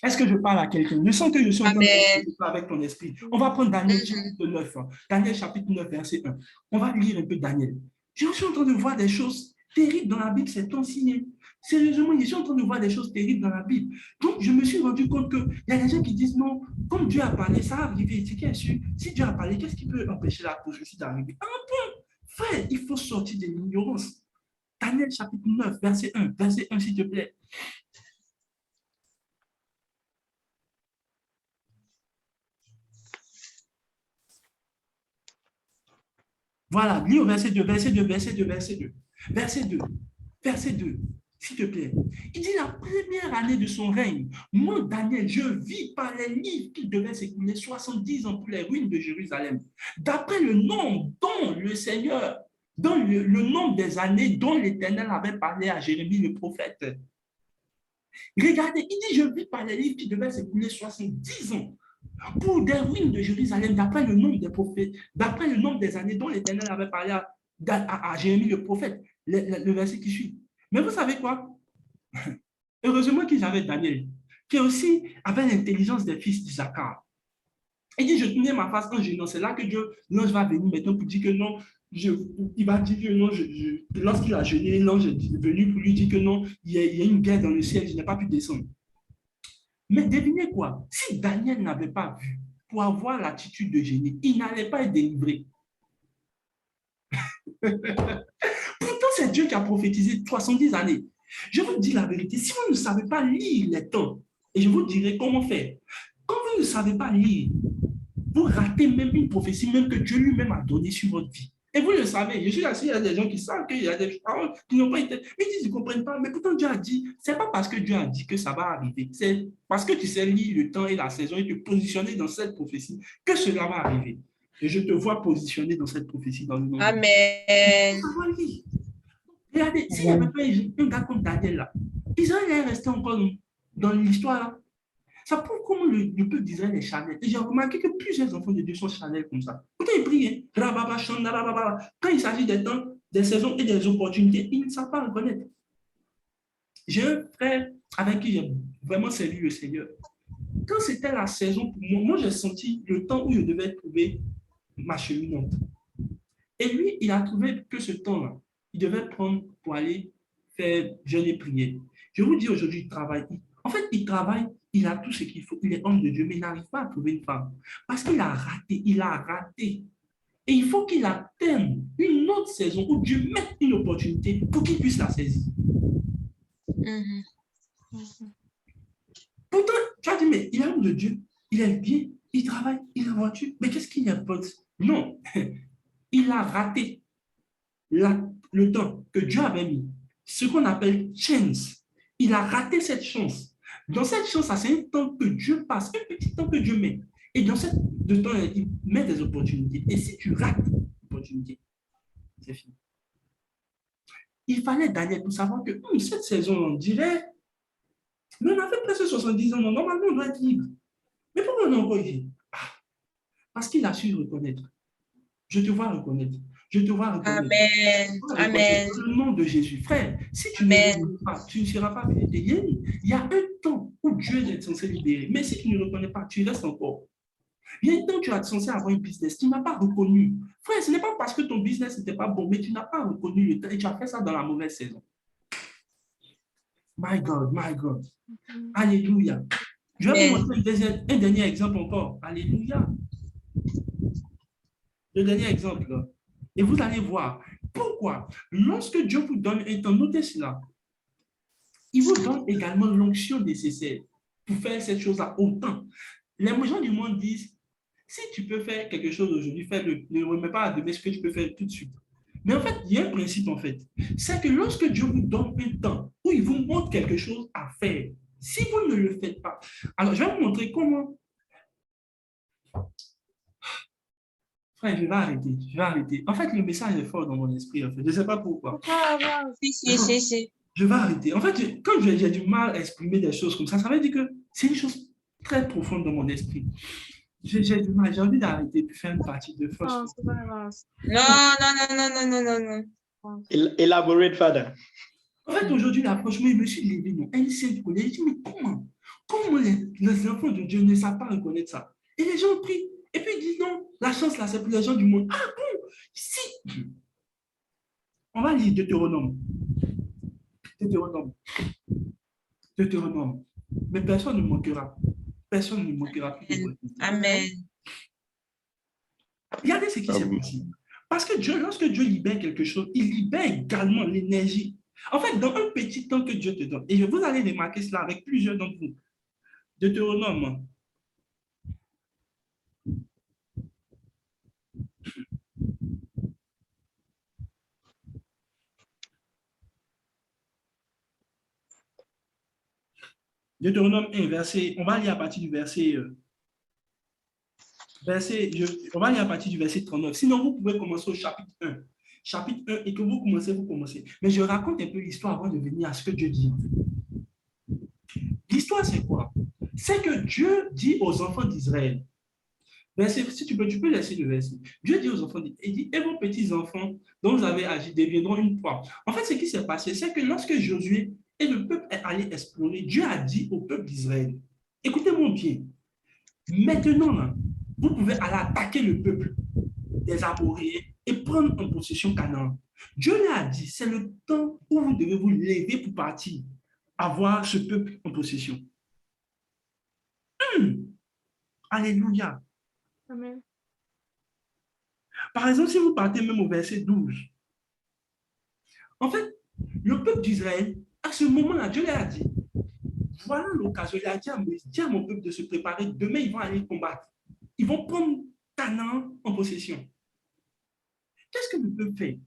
Est-ce que je parle à quelqu'un? Je sens que je suis en train de parler avec ton esprit. On va prendre Daniel chapitre 9. Daniel chapitre 9, verset 1. On va lire un peu Daniel. Je suis en train de voir des choses terribles dans la Bible, c'est ton signe. Sérieusement, je suis en train de voir des choses terribles dans la Bible. Donc, je me suis rendu compte qu'il y a des gens qui disent non, comme Dieu a parlé, ça va arriver. C'est bien sûr. Si Dieu a parlé, qu'est-ce qui peut empêcher la prophétie d'arriver? Un peu. Frère, il faut sortir de l'ignorance. Daniel chapitre 9, verset 1. Verset 1, s'il te plaît. Voilà, lis au verset 2, verset 2, verset 2, verset 2. Verset 2, verset 2, s'il te plaît. Il dit la première année de son règne, moi, Daniel, je vis par les livres qu'il devait s'écouler 70 ans pour les ruines de Jérusalem. D'après le nombre dont le Seigneur, dans le nombre des années dont l'Éternel avait parlé à Jérémie le prophète. Regardez, il dit, je vis par les livres qui devaient s'écouler 70 ans. Pour des ruines de Jérusalem, d'après le nombre des prophètes, d'après le nombre des années dont l'Éternel avait parlé à Jérémie le prophète, le verset qui suit. Mais vous savez quoi? Heureusement qu'ils avaient Daniel, qui aussi avait l'intelligence des fils d'Isaacar. Il dit, je tournais ma face en gênant. C'est là que Dieu, l'ange va venir maintenant pour dire que non, il va dire que non, lorsqu'il a jeûné, l'ange est venu pour lui dire que non, il y a une guerre dans le ciel, je n'ai pas pu descendre. Mais devinez quoi? Si Daniel n'avait pas vu pour avoir l'attitude de génie, il n'allait pas être délivré. Pourtant, c'est Dieu qui a prophétisé 70 années. Je vous dis la vérité, si vous ne savez pas lire les temps, et je vous dirai comment faire, quand vous ne savez pas lire, vous ratez même une prophétie même que Dieu lui-même a donnée sur votre vie. Et vous le savez, je suis assis, il y a des gens qui savent qu'il y a des paroles qui n'ont pas été... Ils disent qu'ils ne comprennent pas, mais pourtant Dieu a dit, ce n'est pas parce que Dieu a dit que ça va arriver, c'est parce que tu sais lire le temps et la saison et te positionner dans cette prophétie que cela va arriver. Et je te vois positionner dans cette prophétie dans le nom de Amen. Dieu. Regardez, s'il n'y avait pas un gars comme Daniel là, Israël est resté encore dans l'histoire là. Ça prouve comment le peuple d'Israël est charnel. Et j'ai remarqué que plusieurs enfants de Dieu sont charnels comme ça. Quand ils prient, quand il s'agit des temps, des saisons et des opportunités, ils ne savent pas reconnaître. J'ai un frère avec qui j'ai vraiment servi le Seigneur. Quand c'était la saison pour moi, j'ai senti le temps où je devais trouver ma cheminante. Et lui, il a trouvé que ce temps-là, il devait prendre pour aller faire jeûne et prier. Je vous dis aujourd'hui, il travaille. En fait, il travaille, il a tout ce qu'il faut. Il est homme de Dieu, mais il n'arrive pas à trouver une femme. Parce qu'il a raté, il a raté. Et il faut qu'il atteigne une autre saison où Dieu mette une opportunité pour qu'il puisse la saisir. Pourtant, tu as dit, mais il est homme de Dieu, il est bien, il travaille, il a une voiture. Mais qu'est-ce qu'il a pas? Non, il a raté le temps que Dieu avait mis. Ce qu'on appelle chance. Il a raté cette chance. Dans cette chance, c'est un temps que Dieu passe, un petit temps que Dieu met. Et dans cette temps, il met des opportunités. Et si tu rates l'opportunité, c'est fini. Il fallait Daniel pour savoir que cette saison, on dirait, mais on a fait presque 70 ans, normalement on doit être libre. Mais pourquoi on est encore ici? Parce qu'il a su reconnaître. Je te vois reconnaître. Je te vois reconnaître. Amen. Amen. Dans le nom de Jésus. Frère, si tu ne reconnais pas, tu ne seras pas libéré. Il y a un temps où Dieu est censé libérer. Mais si tu ne reconnais pas, tu restes encore. Il y a un temps où tu es censé avoir un business. Tu n'as pas reconnu. Frère, ce n'est pas parce que ton business n'était pas bon, mais tu n'as pas reconnu le temps et tu as fait ça dans la mauvaise saison. My God, my God. Alléluia. Je vais vous montrer un dernier exemple encore. Alléluia. Le dernier exemple, là. Et vous allez voir pourquoi, lorsque Dieu vous donne un temps, notez cela, il vous donne également l'onction nécessaire pour faire cette chose-là au temps. Les gens du monde disent, si tu peux faire quelque chose aujourd'hui, fais-le. Ne remets pas à demain ce que tu peux faire tout de suite. Mais en fait, il y a un principe, en fait. C'est que lorsque Dieu vous donne un temps où il vous montre quelque chose à faire, si vous ne le faites pas, alors je vais vous montrer comment. Frère, je vais arrêter. En fait, le message est fort dans mon esprit, en fait. Je ne sais pas pourquoi. Si. Je vais arrêter. En fait, quand j'ai du mal à exprimer des choses comme ça veut dire que c'est une chose très profonde dans mon esprit. J'ai du mal, j'ai envie d'arrêter de faire une partie de force. Non. Elaborate, Father. En fait, aujourd'hui, là, franchement, je me suis levé dans un ciel de colère. Je dis, mais comment les enfants de Dieu ne savent pas reconnaître ça? Et les gens prient. Et puis ils disent, non, la chance, là, c'est pour les gens du monde. Ah bon? Si. On va lire Deutéronome. Mais personne ne manquera. Personne ne manquera. Amen. Regardez ce qui s'est passé. Parce que Dieu, lorsque Dieu libère quelque chose, il libère également l'énergie. En fait, dans un petit temps que Dieu te donne, et vous allez remarquer cela avec plusieurs d'entre vous. Deutéronome. Deutéronome 1, verset, on va lire à partir du verset on va lire à partir du verset 39. Sinon, vous pouvez commencer au chapitre 1. Chapitre 1, et que vous commencez. Mais je raconte un peu l'histoire avant de venir à ce que Dieu dit. L'histoire, c'est quoi? C'est que Dieu dit aux enfants d'Israël, si tu peux laisser le verset. Dieu dit aux enfants d'Israël, il dit, et vos petits-enfants dont vous avez agi deviendront une proie. En fait, ce qui s'est passé, c'est que lorsque Josué et le peuple est allé explorer, Dieu a dit au peuple d'Israël, écoutez-moi bien, maintenant, là, vous pouvez aller attaquer le peuple des Amoréens et prendre en possession Canaan. Dieu lui a dit, c'est le temps où vous devez vous lever pour partir, avoir ce peuple en possession. Alléluia. Amen. Par exemple, si vous partez même au verset 12, en fait, le peuple d'Israël, à ce moment-là, Dieu lui a dit, voilà l'occasion, il a dit à mon peuple de se préparer, demain ils vont aller combattre. Ils vont prendre Canaan en possession. Qu'est-ce que le peuple fait?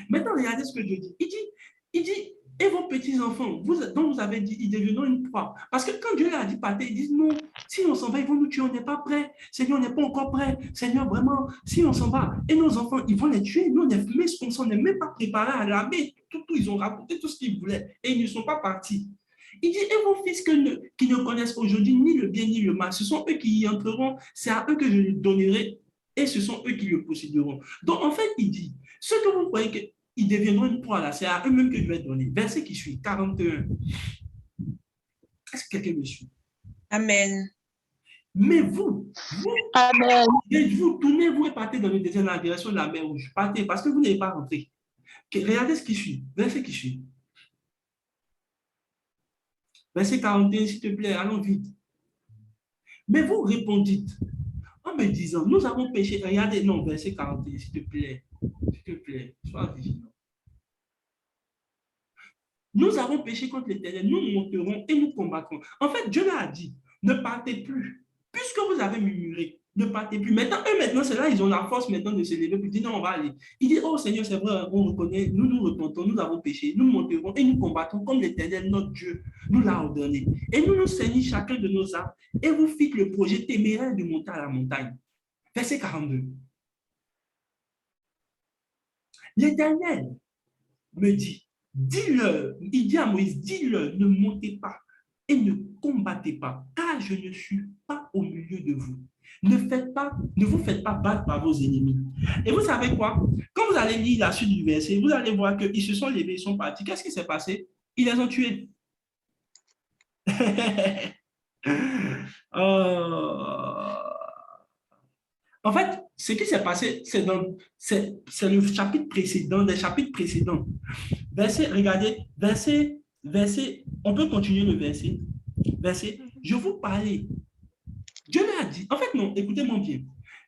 Maintenant, regardez ce que Dieu dit. Il dit, et vos petits-enfants, dont vous avez dit, ils deviendront une proie. Parce que quand Dieu leur a dit partez, ils disent non, si on s'en va, ils vont nous tuer, on n'est pas prêts. Seigneur, on n'est pas encore prêts. Seigneur, vraiment, si on s'en va, et nos enfants, ils vont les tuer. Nous, on n'est même pas préparés à l'armée. Tout, ils ont raconté tout ce qu'ils voulaient et ils ne sont pas partis. Il dit, et vos fils qui ne connaissent aujourd'hui ni le bien ni le mal, ce sont eux qui y entreront, c'est à eux que je le donnerai, et ce sont eux qui le posséderont. Donc, en fait, il dit, ceux que vous croyez qu'ils deviendront une proie là, c'est à eux-mêmes que je vais donner. Verset qui suit, 41. Est-ce que quelqu'un me suit? Amen. Mais vous, Amen. vous tournez-vous et partez dans le désert dans la direction de la mer Rouge. Partez, parce que vous n'avez pas rentré. Regardez ce qui suit, verset qui suit. Verset 41, s'il te plaît, allons vite. Mais vous répondîtes en me disant, nous avons péché. Regardez, non, verset 41, s'il te plaît, sois vigilant. Nous avons péché contre l'Éternel, nous monterons et nous combattrons. En fait, Dieu leur a dit, ne partez plus. Puisque vous avez murmuré, ne partez plus. Maintenant, c'est là, ils ont la force maintenant de se lever pour dire, non, on va aller. Il dit, oh Seigneur, c'est vrai, on reconnaît, nous nous repentons, nous avons péché, nous monterons et nous combattrons comme l'Éternel, notre Dieu, nous l'a ordonné. Et nous nous saignons chacun de nos armes et vous fîtes le projet téméraire de monter à la montagne. Verset 42. L'Éternel me dit, dis-leur, il dit à Moïse, dis-leur, ne montez pas et ne combattez pas, car je ne suis pas au milieu de vous. Ne vous faites pas battre par vos ennemis. Et vous savez quoi? Quand vous allez lire la suite du verset, vous allez voir qu'ils se sont levés, ils sont partis. Qu'est-ce qui s'est passé? Ils les ont tués. En fait, ce qui s'est passé, c'est le chapitre précédent, des chapitres précédents. Regardez, on peut continuer le verset. Je vous parlais. Dieu leur a dit, en fait non, écoutez-moi bien.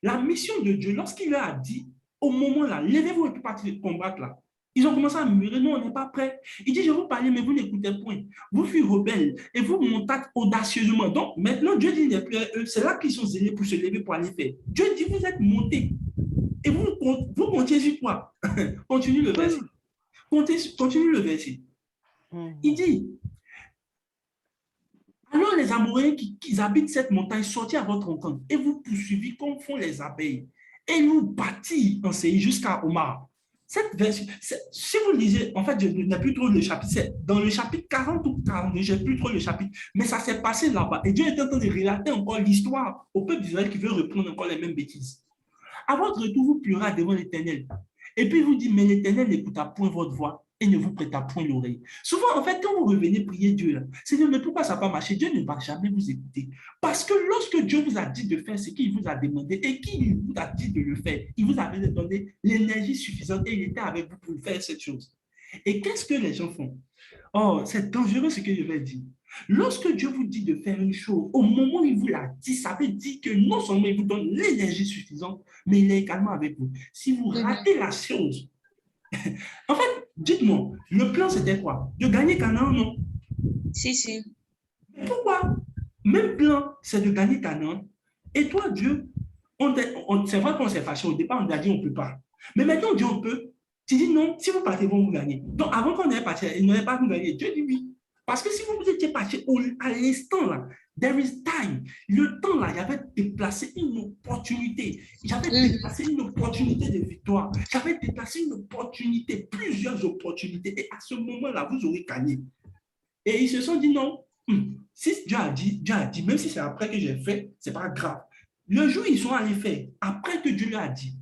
La mission de Dieu, lorsqu'il leur a dit, au moment là, levez-vous et puis partez combattre là. Ils ont commencé à murmurer, non, on n'est pas prêts. Il dit, je vous parlais, mais vous n'écoutez point. Vous fûtes rebelles et vous montâtes audacieusement. Donc, maintenant, Dieu dit, eux, c'est là qu'ils sont zélés pour se lever pour aller faire. Dieu dit, vous êtes montés. Et vous comptiez sur quoi? Continue le verset. Continue le verset. Il dit, alors les Amoréens qui habitent cette montagne sortirent à votre rencontre et vous poursuivis comme font les abeilles. Et nous battis en Séir jusqu'à Omar. Cette version, si vous lisez, en fait, je n'ai plus trop le chapitre, c'est dans le chapitre 40 ou 42, je n'ai plus trop le chapitre, mais ça s'est passé là-bas. Et Dieu est en train de relater encore l'histoire au peuple d'Israël qui veut reprendre encore les mêmes bêtises. À votre retour, vous pleurez devant l'Éternel. Et puis vous dites, mais l'Éternel n'écouta point votre voix et ne vous prêta point l'oreille. Souvent, en fait, quand vous revenez prier Dieu, Seigneur, mais pourquoi ça n'a pas marché? Dieu ne va jamais vous écouter. Parce que lorsque Dieu vous a dit de faire ce qu'il vous a demandé et qu'il vous a dit de le faire, il vous avait donné l'énergie suffisante et il était avec vous pour faire cette chose. Et qu'est-ce que les gens font? Oh, c'est dangereux ce que je vais dire. Lorsque Dieu vous dit de faire une chose, au moment où il vous l'a dit, ça veut dire que non seulement il vous donne l'énergie suffisante, mais il est également avec vous. Si vous ratez la chose, en fait, dites-moi, le plan c'était quoi? De gagner Canaan, non? Si. Mais pourquoi? Même plan, c'est de gagner Canaan. Et toi, Dieu, c'est vrai qu'on s'est fâché au départ, on a dit on ne peut pas. Mais maintenant, Dieu, on peut. Tu dis non, si vous partez, vous gagner. Donc, avant qu'on ait parti, il n'aurait pas vous gagner. Dieu dit oui. Parce que si vous étiez parti à l'instant là, there is time. Le temps là, il y avait déplacé une opportunité. J'avais déplacé une opportunité de victoire. J'avais déplacé une opportunité, plusieurs opportunités. Et à ce moment-là, vous aurez gagné. Et ils se sont dit non. Si Dieu a dit, même si c'est après que j'ai fait, ce n'est pas grave. Le jour où ils sont allés faire, après que Dieu leur a dit.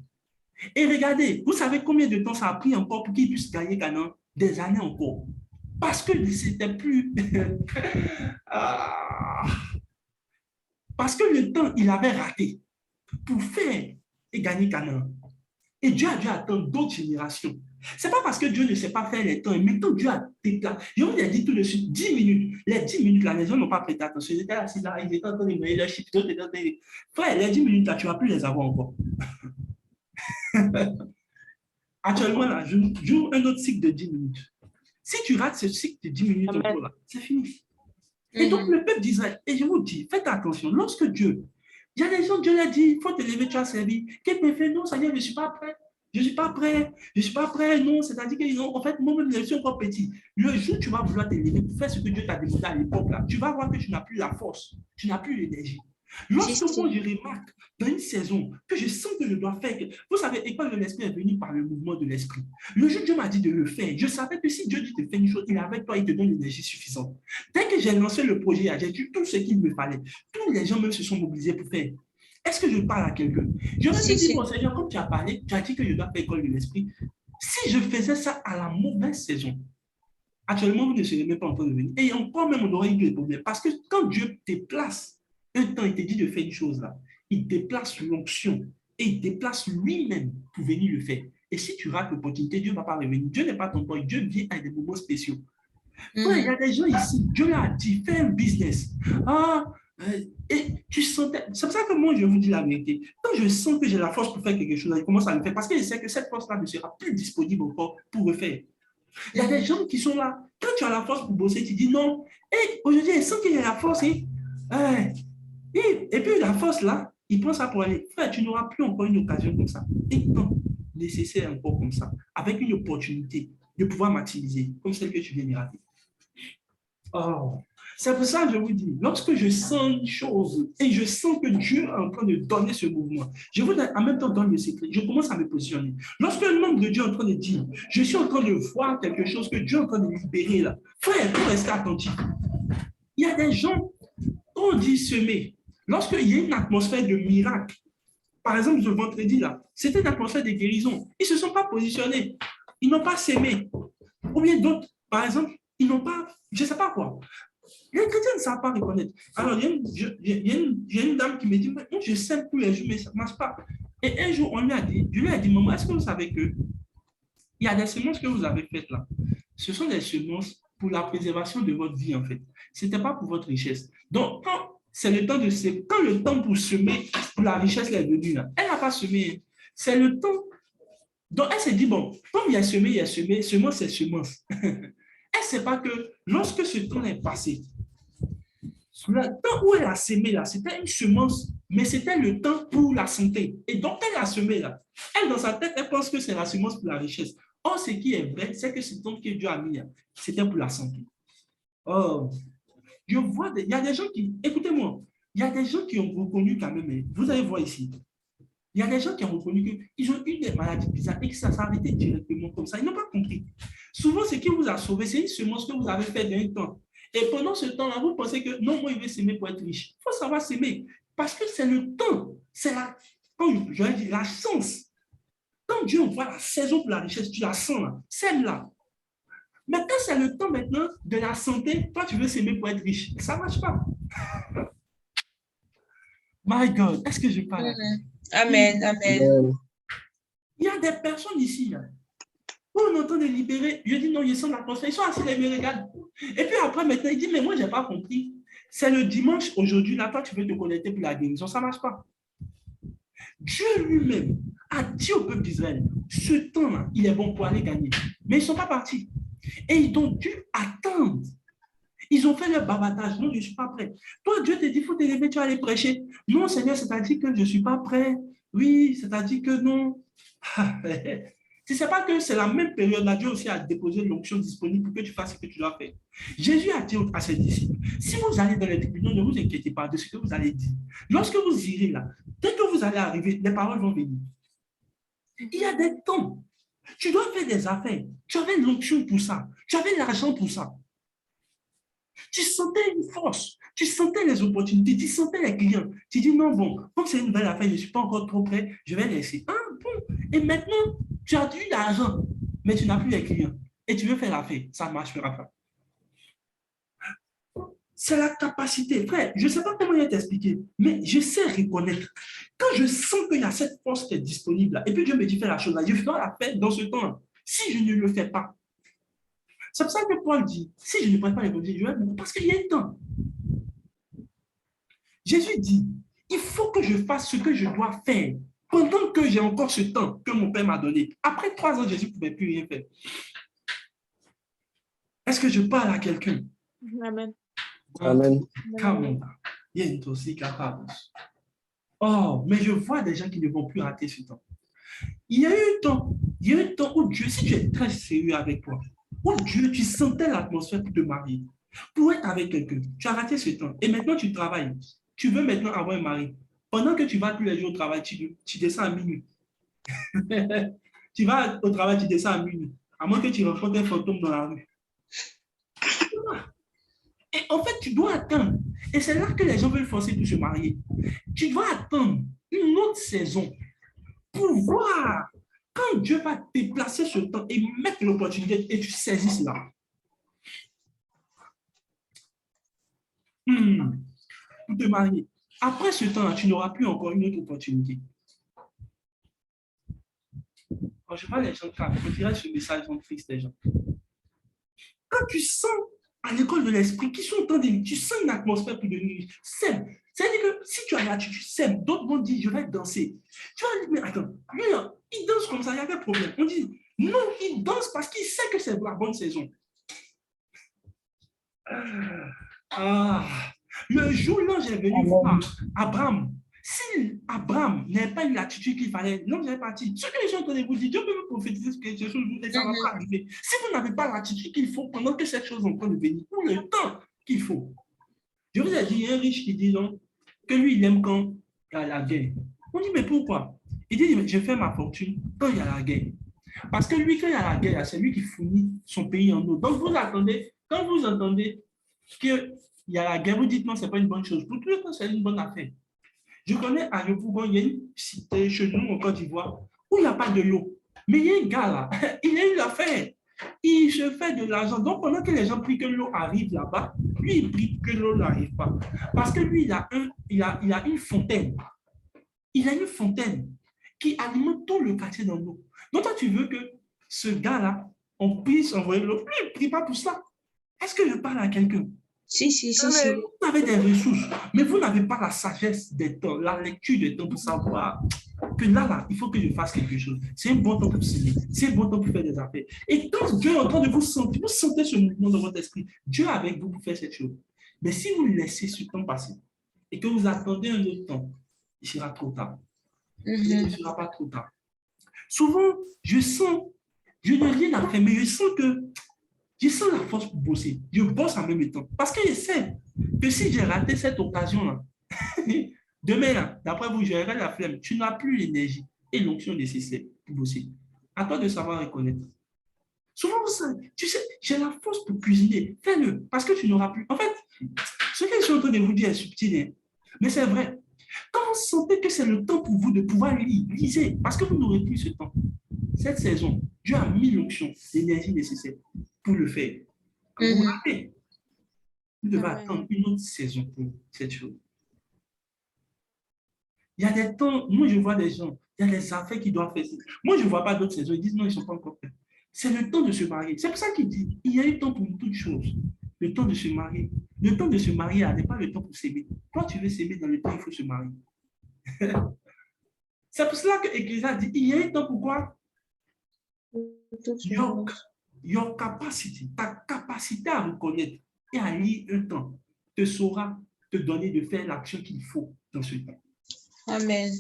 Et regardez, vous savez combien de temps ça a pris encore pour qu'ils puissent gagner Canaan? Des années encore. Parce que c'était plus... Parce que le temps, il avait raté pour faire et gagner Canaan. Et Dieu a dû attendre d'autres générations. Ce n'est pas parce que Dieu ne sait pas faire les temps. Mais quand Dieu a déclaré, je vous ai dit tout de suite, 10 minutes. Les 10 minutes là, les gens n'ont pas prêté attention. Ils étaient assis là, ils étaient en train de mener leur chiffre. Frère, les 10 minutes là, tu ne vas plus les avoir encore. Actuellement, là, j'ouvre un autre cycle de 10 minutes. Si tu rates ce cycle de 10 minutes encore là, c'est fini. Et donc, le peuple d'Israël, et je vous dis, faites attention, lorsque Dieu, il y a des gens, Dieu leur dit, il faut te lever, tu as servi. Qu'est-ce que tu fais? Non, Seigneur, je ne suis pas prêt. Je ne suis pas prêt. Non, c'est-à-dire que, en fait, moi-même, je suis encore petit. Le jour où tu vas vouloir te lever pour faire ce que Dieu t'a demandé à l'époque, là, tu vas voir que tu n'as plus la force, tu n'as plus l'énergie. Lorsque Si, moi, si. je remarque dans une saison que je sens que je dois faire, vous savez, école de l'esprit est venue par le mouvement de l'esprit. Le jour où Dieu m'a dit de le faire, je savais que si Dieu dit de faire une chose, il est avec toi, il te donne l'énergie suffisante. Dès que j'ai lancé le projet, j'ai dit tout ce qu'il me fallait. Tous les gens même se sont mobilisés pour faire. Est-ce que je parle à quelqu'un? Je me suis Si, dit, si. bon Seigneur, comme tu as parlé, tu as dit que je dois faire école de l'esprit. Si je faisais ça à la mauvaise saison, actuellement, vous ne serez même pas en train de venir. Et encore même, on aurait eu des problèmes. Parce que quand Dieu te place, un temps, il te dit de faire une chose là, il déplace l'onction et il déplace lui-même pour venir le faire. Et si tu rates l'opportunité, Dieu ne va pas revenir. Dieu n'est pas ton point. Dieu vient à des moments spéciaux. Frère, il y a des gens ici, Dieu leur a dit, fais un business. Ah, et tu sentais. C'est pour ça que moi, je vous dis la vérité. Quand je sens que j'ai la force pour faire quelque chose, je commence à le faire parce que je sais que cette force-là ne sera plus disponible encore pour refaire. Il y a des gens qui sont là. Quand tu as la force pour bosser, tu dis non. Et aujourd'hui, ils sentent qu'il y a la force. Et puis la force là, il prend ça pour aller. Frère, tu n'auras plus encore une occasion comme ça. Un temps nécessaire encore comme ça, avec une opportunité de pouvoir maximiser, comme celle que tu viens de rater. Oh. C'est pour ça que je vous dis, lorsque je sens une chose et je sens que Dieu est en train de donner ce mouvement, je vous en même temps donne le secret, je commence à me positionner. Lorsque le nombre de Dieu est en train de dire, je suis en train de voir quelque chose que Dieu est en train de libérer là, frère, il faut rester attentif. Il y a des gens, quand on dit semer, lorsqu'il y a une atmosphère de miracle, par exemple, ce vendredi là, c'était une atmosphère de guérison. Ils ne se sont pas positionnés, ils n'ont pas semé. Ou bien d'autres, par exemple, ils n'ont pas, je ne sais pas quoi. Les chrétiens ne savent pas reconnaître. Alors, il y a une dame qui me dit, moi, je sème tous les jours, mais ça ne marche pas. Et un jour, je lui ai dit, maman, est-ce que vous savez que il y a des semences que vous avez faites là? Ce sont des semences pour la préservation de votre vie, en fait. Ce n'était pas pour votre richesse. Donc, quand c'est le temps de semer, quand le temps pour semer, pour la richesse est venu là, elle n'a pas semé. C'est le temps. Donc, elle s'est dit, bon, comme il y a semé, semence, c'est semence. Elle ne sait pas que lorsque ce temps est passé, le temps où elle a semé là, c'était une semence, mais c'était le temps pour la santé. Et donc, elle a semé là. Elle, dans sa tête, elle pense que c'est la semence pour la richesse. Or, ce qui est vrai, c'est que ce temps que Dieu a mis là, c'était pour la santé. Oh, je vois, il y a des gens qui, écoutez-moi, il y a des gens qui ont reconnu quand même, vous allez voir ici, il y a des gens qui ont reconnu qu'ils ont eu des maladies bizarres et que ça s'est arrêté directement comme ça. Ils n'ont pas compris. Souvent, ce qui vous a sauvé, c'est une semence que vous avez faite d'un temps. Et pendant ce temps-là, vous pensez que non, moi, il veut s'aimer pour être riche. Il faut savoir s'aimer. Parce que c'est le temps. C'est la, comme je l'ai dit, la chance. Quand Dieu envoie la saison pour la richesse, tu la sens là. Sème-là. Mais quand c'est le temps maintenant de la santé, toi, tu veux s'aimer pour être riche. Ça ne marche pas. My God, est-ce que je parle? Amen, amen. Il y a des personnes ici, là, où on entend de libérer. Je dis non, ils sont l'atmosphère, ils sont assis, ils me regardent. Et puis après, maintenant, il dit, mais moi, je n'ai pas compris. C'est le dimanche aujourd'hui, là, toi, tu veux te connecter pour la guérison. Ça ne marche pas. Dieu lui-même a dit au peuple d'Israël, ce temps-là, il est bon pour aller gagner. Mais ils ne sont pas partis. Et ils ont dû attendre. Ils ont fait leur babattage. Non, je ne suis pas prêt. Toi, Dieu te dit, il faut te lever, tu vas aller prêcher. Non, Seigneur, c'est-à-dire que je ne suis pas prêt. Oui, c'est-à-dire que non. Tu ne sais pas que c'est la même période là, Dieu aussi a déposé l'onction disponible pour que tu fasses ce que tu dois faire. Jésus a dit à ses disciples, si vous allez dans les tribunaux, ne vous inquiétez pas de ce que vous allez dire. Lorsque vous irez là, dès que vous allez arriver, les paroles vont venir. Il y a des temps. Tu dois faire des affaires. Tu avais l'onction pour ça. Tu avais l'argent pour ça. Tu sentais une force. Tu sentais les opportunités. Tu sentais les clients. Tu dis non, bon, comme c'est une nouvelle affaire, je ne suis pas encore trop prêt, je vais laisser. Ah, bon. Et maintenant, tu as eu l'argent, mais tu n'as plus les clients. Et tu veux faire l'affaire. Ça ne marchera pas. C'est la capacité. Frère, je ne sais pas comment t'expliquer, mais je sais reconnaître. Quand je sens qu'il y a cette force qui est disponible, là, et puis Dieu me dit fais la chose là, je ferai la paix dans ce temps-là. Si je ne le fais pas, c'est pour ça que Paul dit, si je ne prends pas les projets, je vais mourir parce qu'il y a un temps. Jésus dit, il faut que je fasse ce que je dois faire pendant que j'ai encore ce temps que mon Père m'a donné. Après 3 ans, Jésus ne pouvait plus rien faire. Est-ce que je parle à quelqu'un? Amen. Amen. Oh, mais je vois des gens qui ne vont plus rater ce temps. Il y a eu un temps où Dieu, si tu es très sérieux avec toi, où Dieu, tu sentais l'atmosphère pour te marier, pour être avec quelqu'un. Tu as raté ce temps et maintenant tu travailles. tu veux maintenant avoir un mari. Pendant que tu vas tous les jours au travail, tu descends à minuit. Tu vas au travail, tu descends à minuit. À moins que tu rencontres un fantôme dans la rue. Et en fait, tu dois attendre. Et c'est là que les gens veulent forcer pour se marier. Tu dois attendre une autre saison pour voir quand Dieu va déplacer ce temps et mettre l'opportunité et tu saisis cela. Pour te marier. Après ce temps-là, tu n'auras plus encore une autre opportunité. Quand je vois les gens calmes, je dirais ce message en triste des gens. Quand tu sens à l'école de l'esprit qui sont en train de tu sens une atmosphère pour devenir sème. C'est-à-dire que si tu as l'attitude sème, d'autres vont dire je vais danser. Tu vas dire, mais attends, lui, il danse comme ça, il y a des problèmes. On dit non, il danse parce qu'il sait que c'est la bonne saison. Le jour où l'ange est venu voir Abraham, si Abraham n'avait pas eu l'attitude qu'il fallait, l'ange est parti. Ce que les gens entendent vous dire, Dieu peut me prophétiser ce que ces choses et ça ne va pas arriver. Si vous n'avez pas l'attitude qu'il faut pendant que cette chose est en train de venir, ou le temps qu'il faut. Je vous ai dit, il y a un riche qui dit non, que lui, il aime quand il y a la guerre. On dit, mais pourquoi? Il dit, je fais ma fortune quand il y a la guerre. Parce que lui, quand il y a la guerre, c'est lui qui fournit son pays en eau. Donc, vous attendez, quand vous entendez qu'il y a la guerre, vous dites non, ce n'est pas une bonne chose. Pour tout le temps, c'est une bonne affaire. Je connais à Yopougon, il y a une cité chez nous en Côte d'Ivoire où il n'y a pas de l'eau. Mais il y a un gars là, il a eu l'affaire. Il se fait de l'argent. Donc, pendant que les gens prient que l'eau arrive là-bas, lui, il prie que l'eau n'arrive pas. Parce que lui, il a une fontaine. Il a une fontaine qui alimente tout le quartier dans l'eau. Donc, toi, tu veux que ce gars-là, on puisse envoyer l'eau. Lui, il ne prie pas pour ça. Est-ce que je parle à quelqu'un? Si. Vous avez des ressources, mais vous n'avez pas la sagesse des temps, la lecture des temps pour savoir que là, il faut que je fasse quelque chose. C'est un bon temps pour s'aimer. C'est un bon temps pour faire des affaires. Et quand Dieu est en train de vous sentir, vous sentez ce mouvement dans votre esprit. Dieu est avec vous pour faire cette chose. Mais si vous laissez ce temps passer et que vous attendez un autre temps, il sera trop tard. Il ne sera pas trop tard. Souvent, je n'ai rien à faire, mais je sens la force pour bosser. Je bosse en même temps. Parce que je sais que si j'ai raté cette occasion-là, demain, là, d'après vous, j'aurai la flemme. Tu n'as plus l'énergie et l'onction nécessaire pour bosser. À toi de savoir reconnaître. Souvent, tu sais, j'ai la force pour cuisiner. Fais-le, parce que tu n'auras plus. En fait, ce que je suis en train de vous dire est subtil, hein, mais c'est vrai. Quand vous sentez que c'est le temps pour vous de pouvoir lisez, parce que vous n'aurez plus ce temps. Cette saison, Dieu a mis l'onction, l'énergie nécessaire pour le faire. Vous ratez. Vous devez attendre une autre saison pour cette chose. Il y a des temps, moi je vois des gens, il y a des affaires qui doivent faire. Moi je ne vois pas d'autres saisons, ils disent non, ils ne sont pas encore prêts. C'est le temps de se marier. C'est pour ça qu'il dit, il y a un temps pour toutes choses. Le temps de se marier. Le temps de se marier n'est pas le temps pour s'aimer. Toi, tu veux s'aimer dans le temps, il faut se marier. C'est pour cela que l'Église dit, il y a un temps pour quoi? Your capacity, ta capacité à reconnaître et à lire un temps te saura te donner de faire l'action qu'il faut dans ce temps. Amen.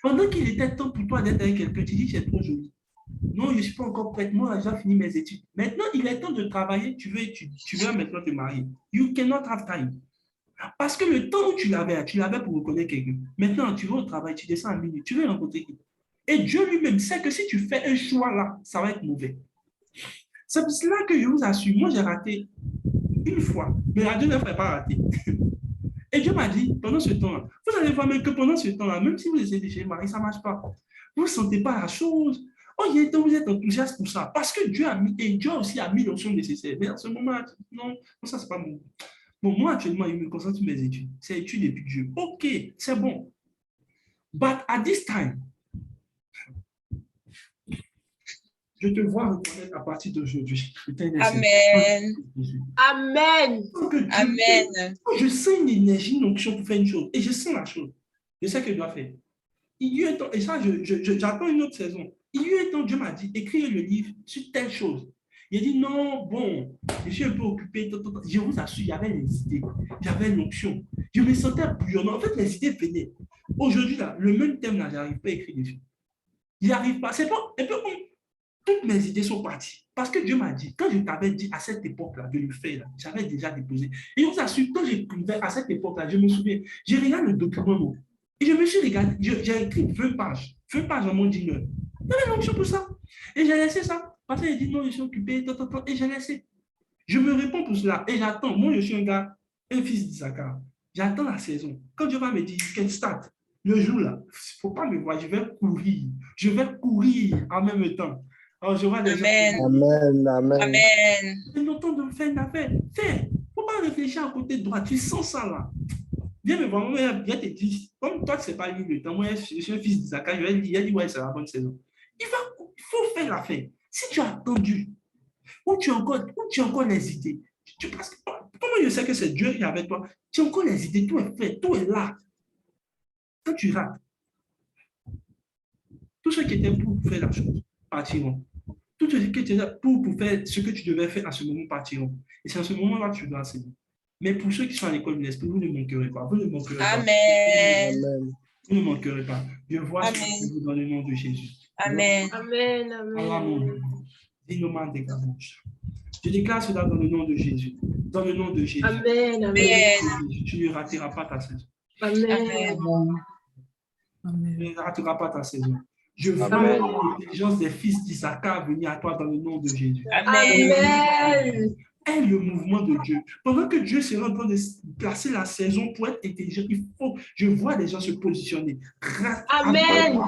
Pendant qu'il était temps pour toi d'être avec quelqu'un, tu dis c'est trop joli. Non, je ne suis pas encore prête. Moi, j'ai déjà fini mes études. Maintenant, il est temps de travailler. Tu veux maintenant te marier. You cannot have time. Parce que le temps où tu l'avais pour reconnaître quelqu'un. Maintenant, tu vas au travail, tu descends à minuit, tu veux rencontrer quelqu'un. Et Dieu lui-même sait que si tu fais un choix là, ça va être mauvais. C'est pour cela que je vous assure, moi j'ai raté une fois, mais la deuxième fois, je n'ai pas raté. Et Dieu m'a dit, pendant ce temps-là, vous allez voir même que pendant ce temps-là, même si vous essayez de chez Marie, ça ne marche pas. Vous ne sentez pas la chose. Oh, il y a un temps où vous êtes enthousiaste pour ça. Parce que Dieu a mis, et Dieu aussi a mis l'option nécessaire. Mais en ce moment, non, ça, c'est pas bon. Bon, moi, actuellement, je me concentre sur mes études. C'est études et puis Dieu. OK, c'est bon. But at this time, je te vois reconnaître à partir d'aujourd'hui. Amen. Amen. Amen. Je sens une énergie, une onction pour faire une chose. Et je sens la chose. Je sais que je dois faire. Il y a un temps, et ça, j'attends une autre saison. Il y a un temps, Dieu m'a dit, écrivez le livre sur telle chose. Il a dit, non, bon, je suis un peu occupé. Je vous assure, il y avait les idées. J'avais l'onction. Je me sentais bouillonnant. En fait, les idées venaient. Aujourd'hui, là, le même thème, là, je n'arrive pas à écrire dessus. Il n'y arrive pas. C'est pas un peu comme toutes mes idées sont parties. Parce que Dieu m'a dit, quand je t'avais dit à cette époque-là de le faire, j'avais déjà déposé. Et on s'assure, quand j'écrivais à cette époque-là, je me souviens, j'ai regardé le document, non, et je me suis regardé, j'ai écrit 20 pages dans mon dîner. Il y avait une option pour ça. Et j'ai laissé ça. Parce qu'il dit non, je suis occupé, et j'ai laissé. Je me réponds pour cela et j'attends. Moi, je suis un gars, un fils d'Isaac. J'attends la saison. Quand Dieu va me dire, qu'elle start, le jour là, il ne faut pas me voir, je vais courir. Je vais courir en même temps. Alors, je vois des Amen. gens. Amen. Amen. Amen. C'est le temps de faire une affaire. Fais. Il ne faut pas réfléchir à côté droit. Tu sens ça là. Viens me voir, moi, viens te dire, comme toi, tu ne sais pas lire le temps, moi, je suis un fils d'Isaac, je vais lire, il dit, ouais, c'est la bonne saison. Il faut faire l'affaire. Si tu as attendu, ou tu as encore les idées, comment je sais que c'est Dieu qui est avec toi? Tu as encore les idées, tout est fait, tout est là. Quand tu rates, tout ce qui était pour faire la chose partiront. Tout ce qui était pour faire ce que tu devais faire à ce moment partiront. Et c'est à ce moment-là que tu dois enseigner. Mais pour ceux qui sont à l'école de l'esprit, vous ne manquerez pas. Vous ne manquerez pas. Amen. Vous ne manquerez pas. Je vois Amen. ce que vous dans le nom de Jésus. Amen. Amen. Amen. Je déclare cela dans le nom de Jésus. Dans le nom de Jésus. Amen. Amen. Tu ne rateras pas ta saison. Amen. Tu ne rateras pas ta saison. Je vois Amen. l'intelligence des fils d'Isaac venir à toi dans le nom de Jésus. Amen. Amen. Est le mouvement de Dieu. Pendant que Dieu sera en train de placer la saison pour être intelligent, je vois les gens se positionner. Amen.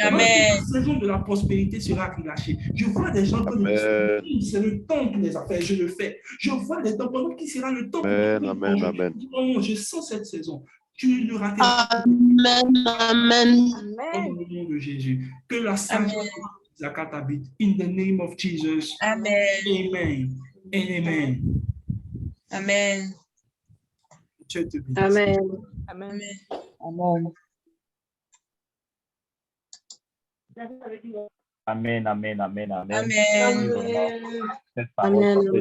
Amen. La saison de la prospérité sera relâchée. Je vois des gens comme c'est le temps pour les affaires, je le fais. Je vois les temps pendant qu'il sera le temps pour Amen. Oh, je sens cette saison. Tu ne rateras pas. Amen. Amen. Dans le nom de Jésus. Que la sagesse d'Isaac habite. In the name of Jesus. Amen. Amen. Amen. Amen. Dieu te bénisse. Amen. Amen. Amen, amen, amen, amen. Amen. Amen. Cette parole, Amen.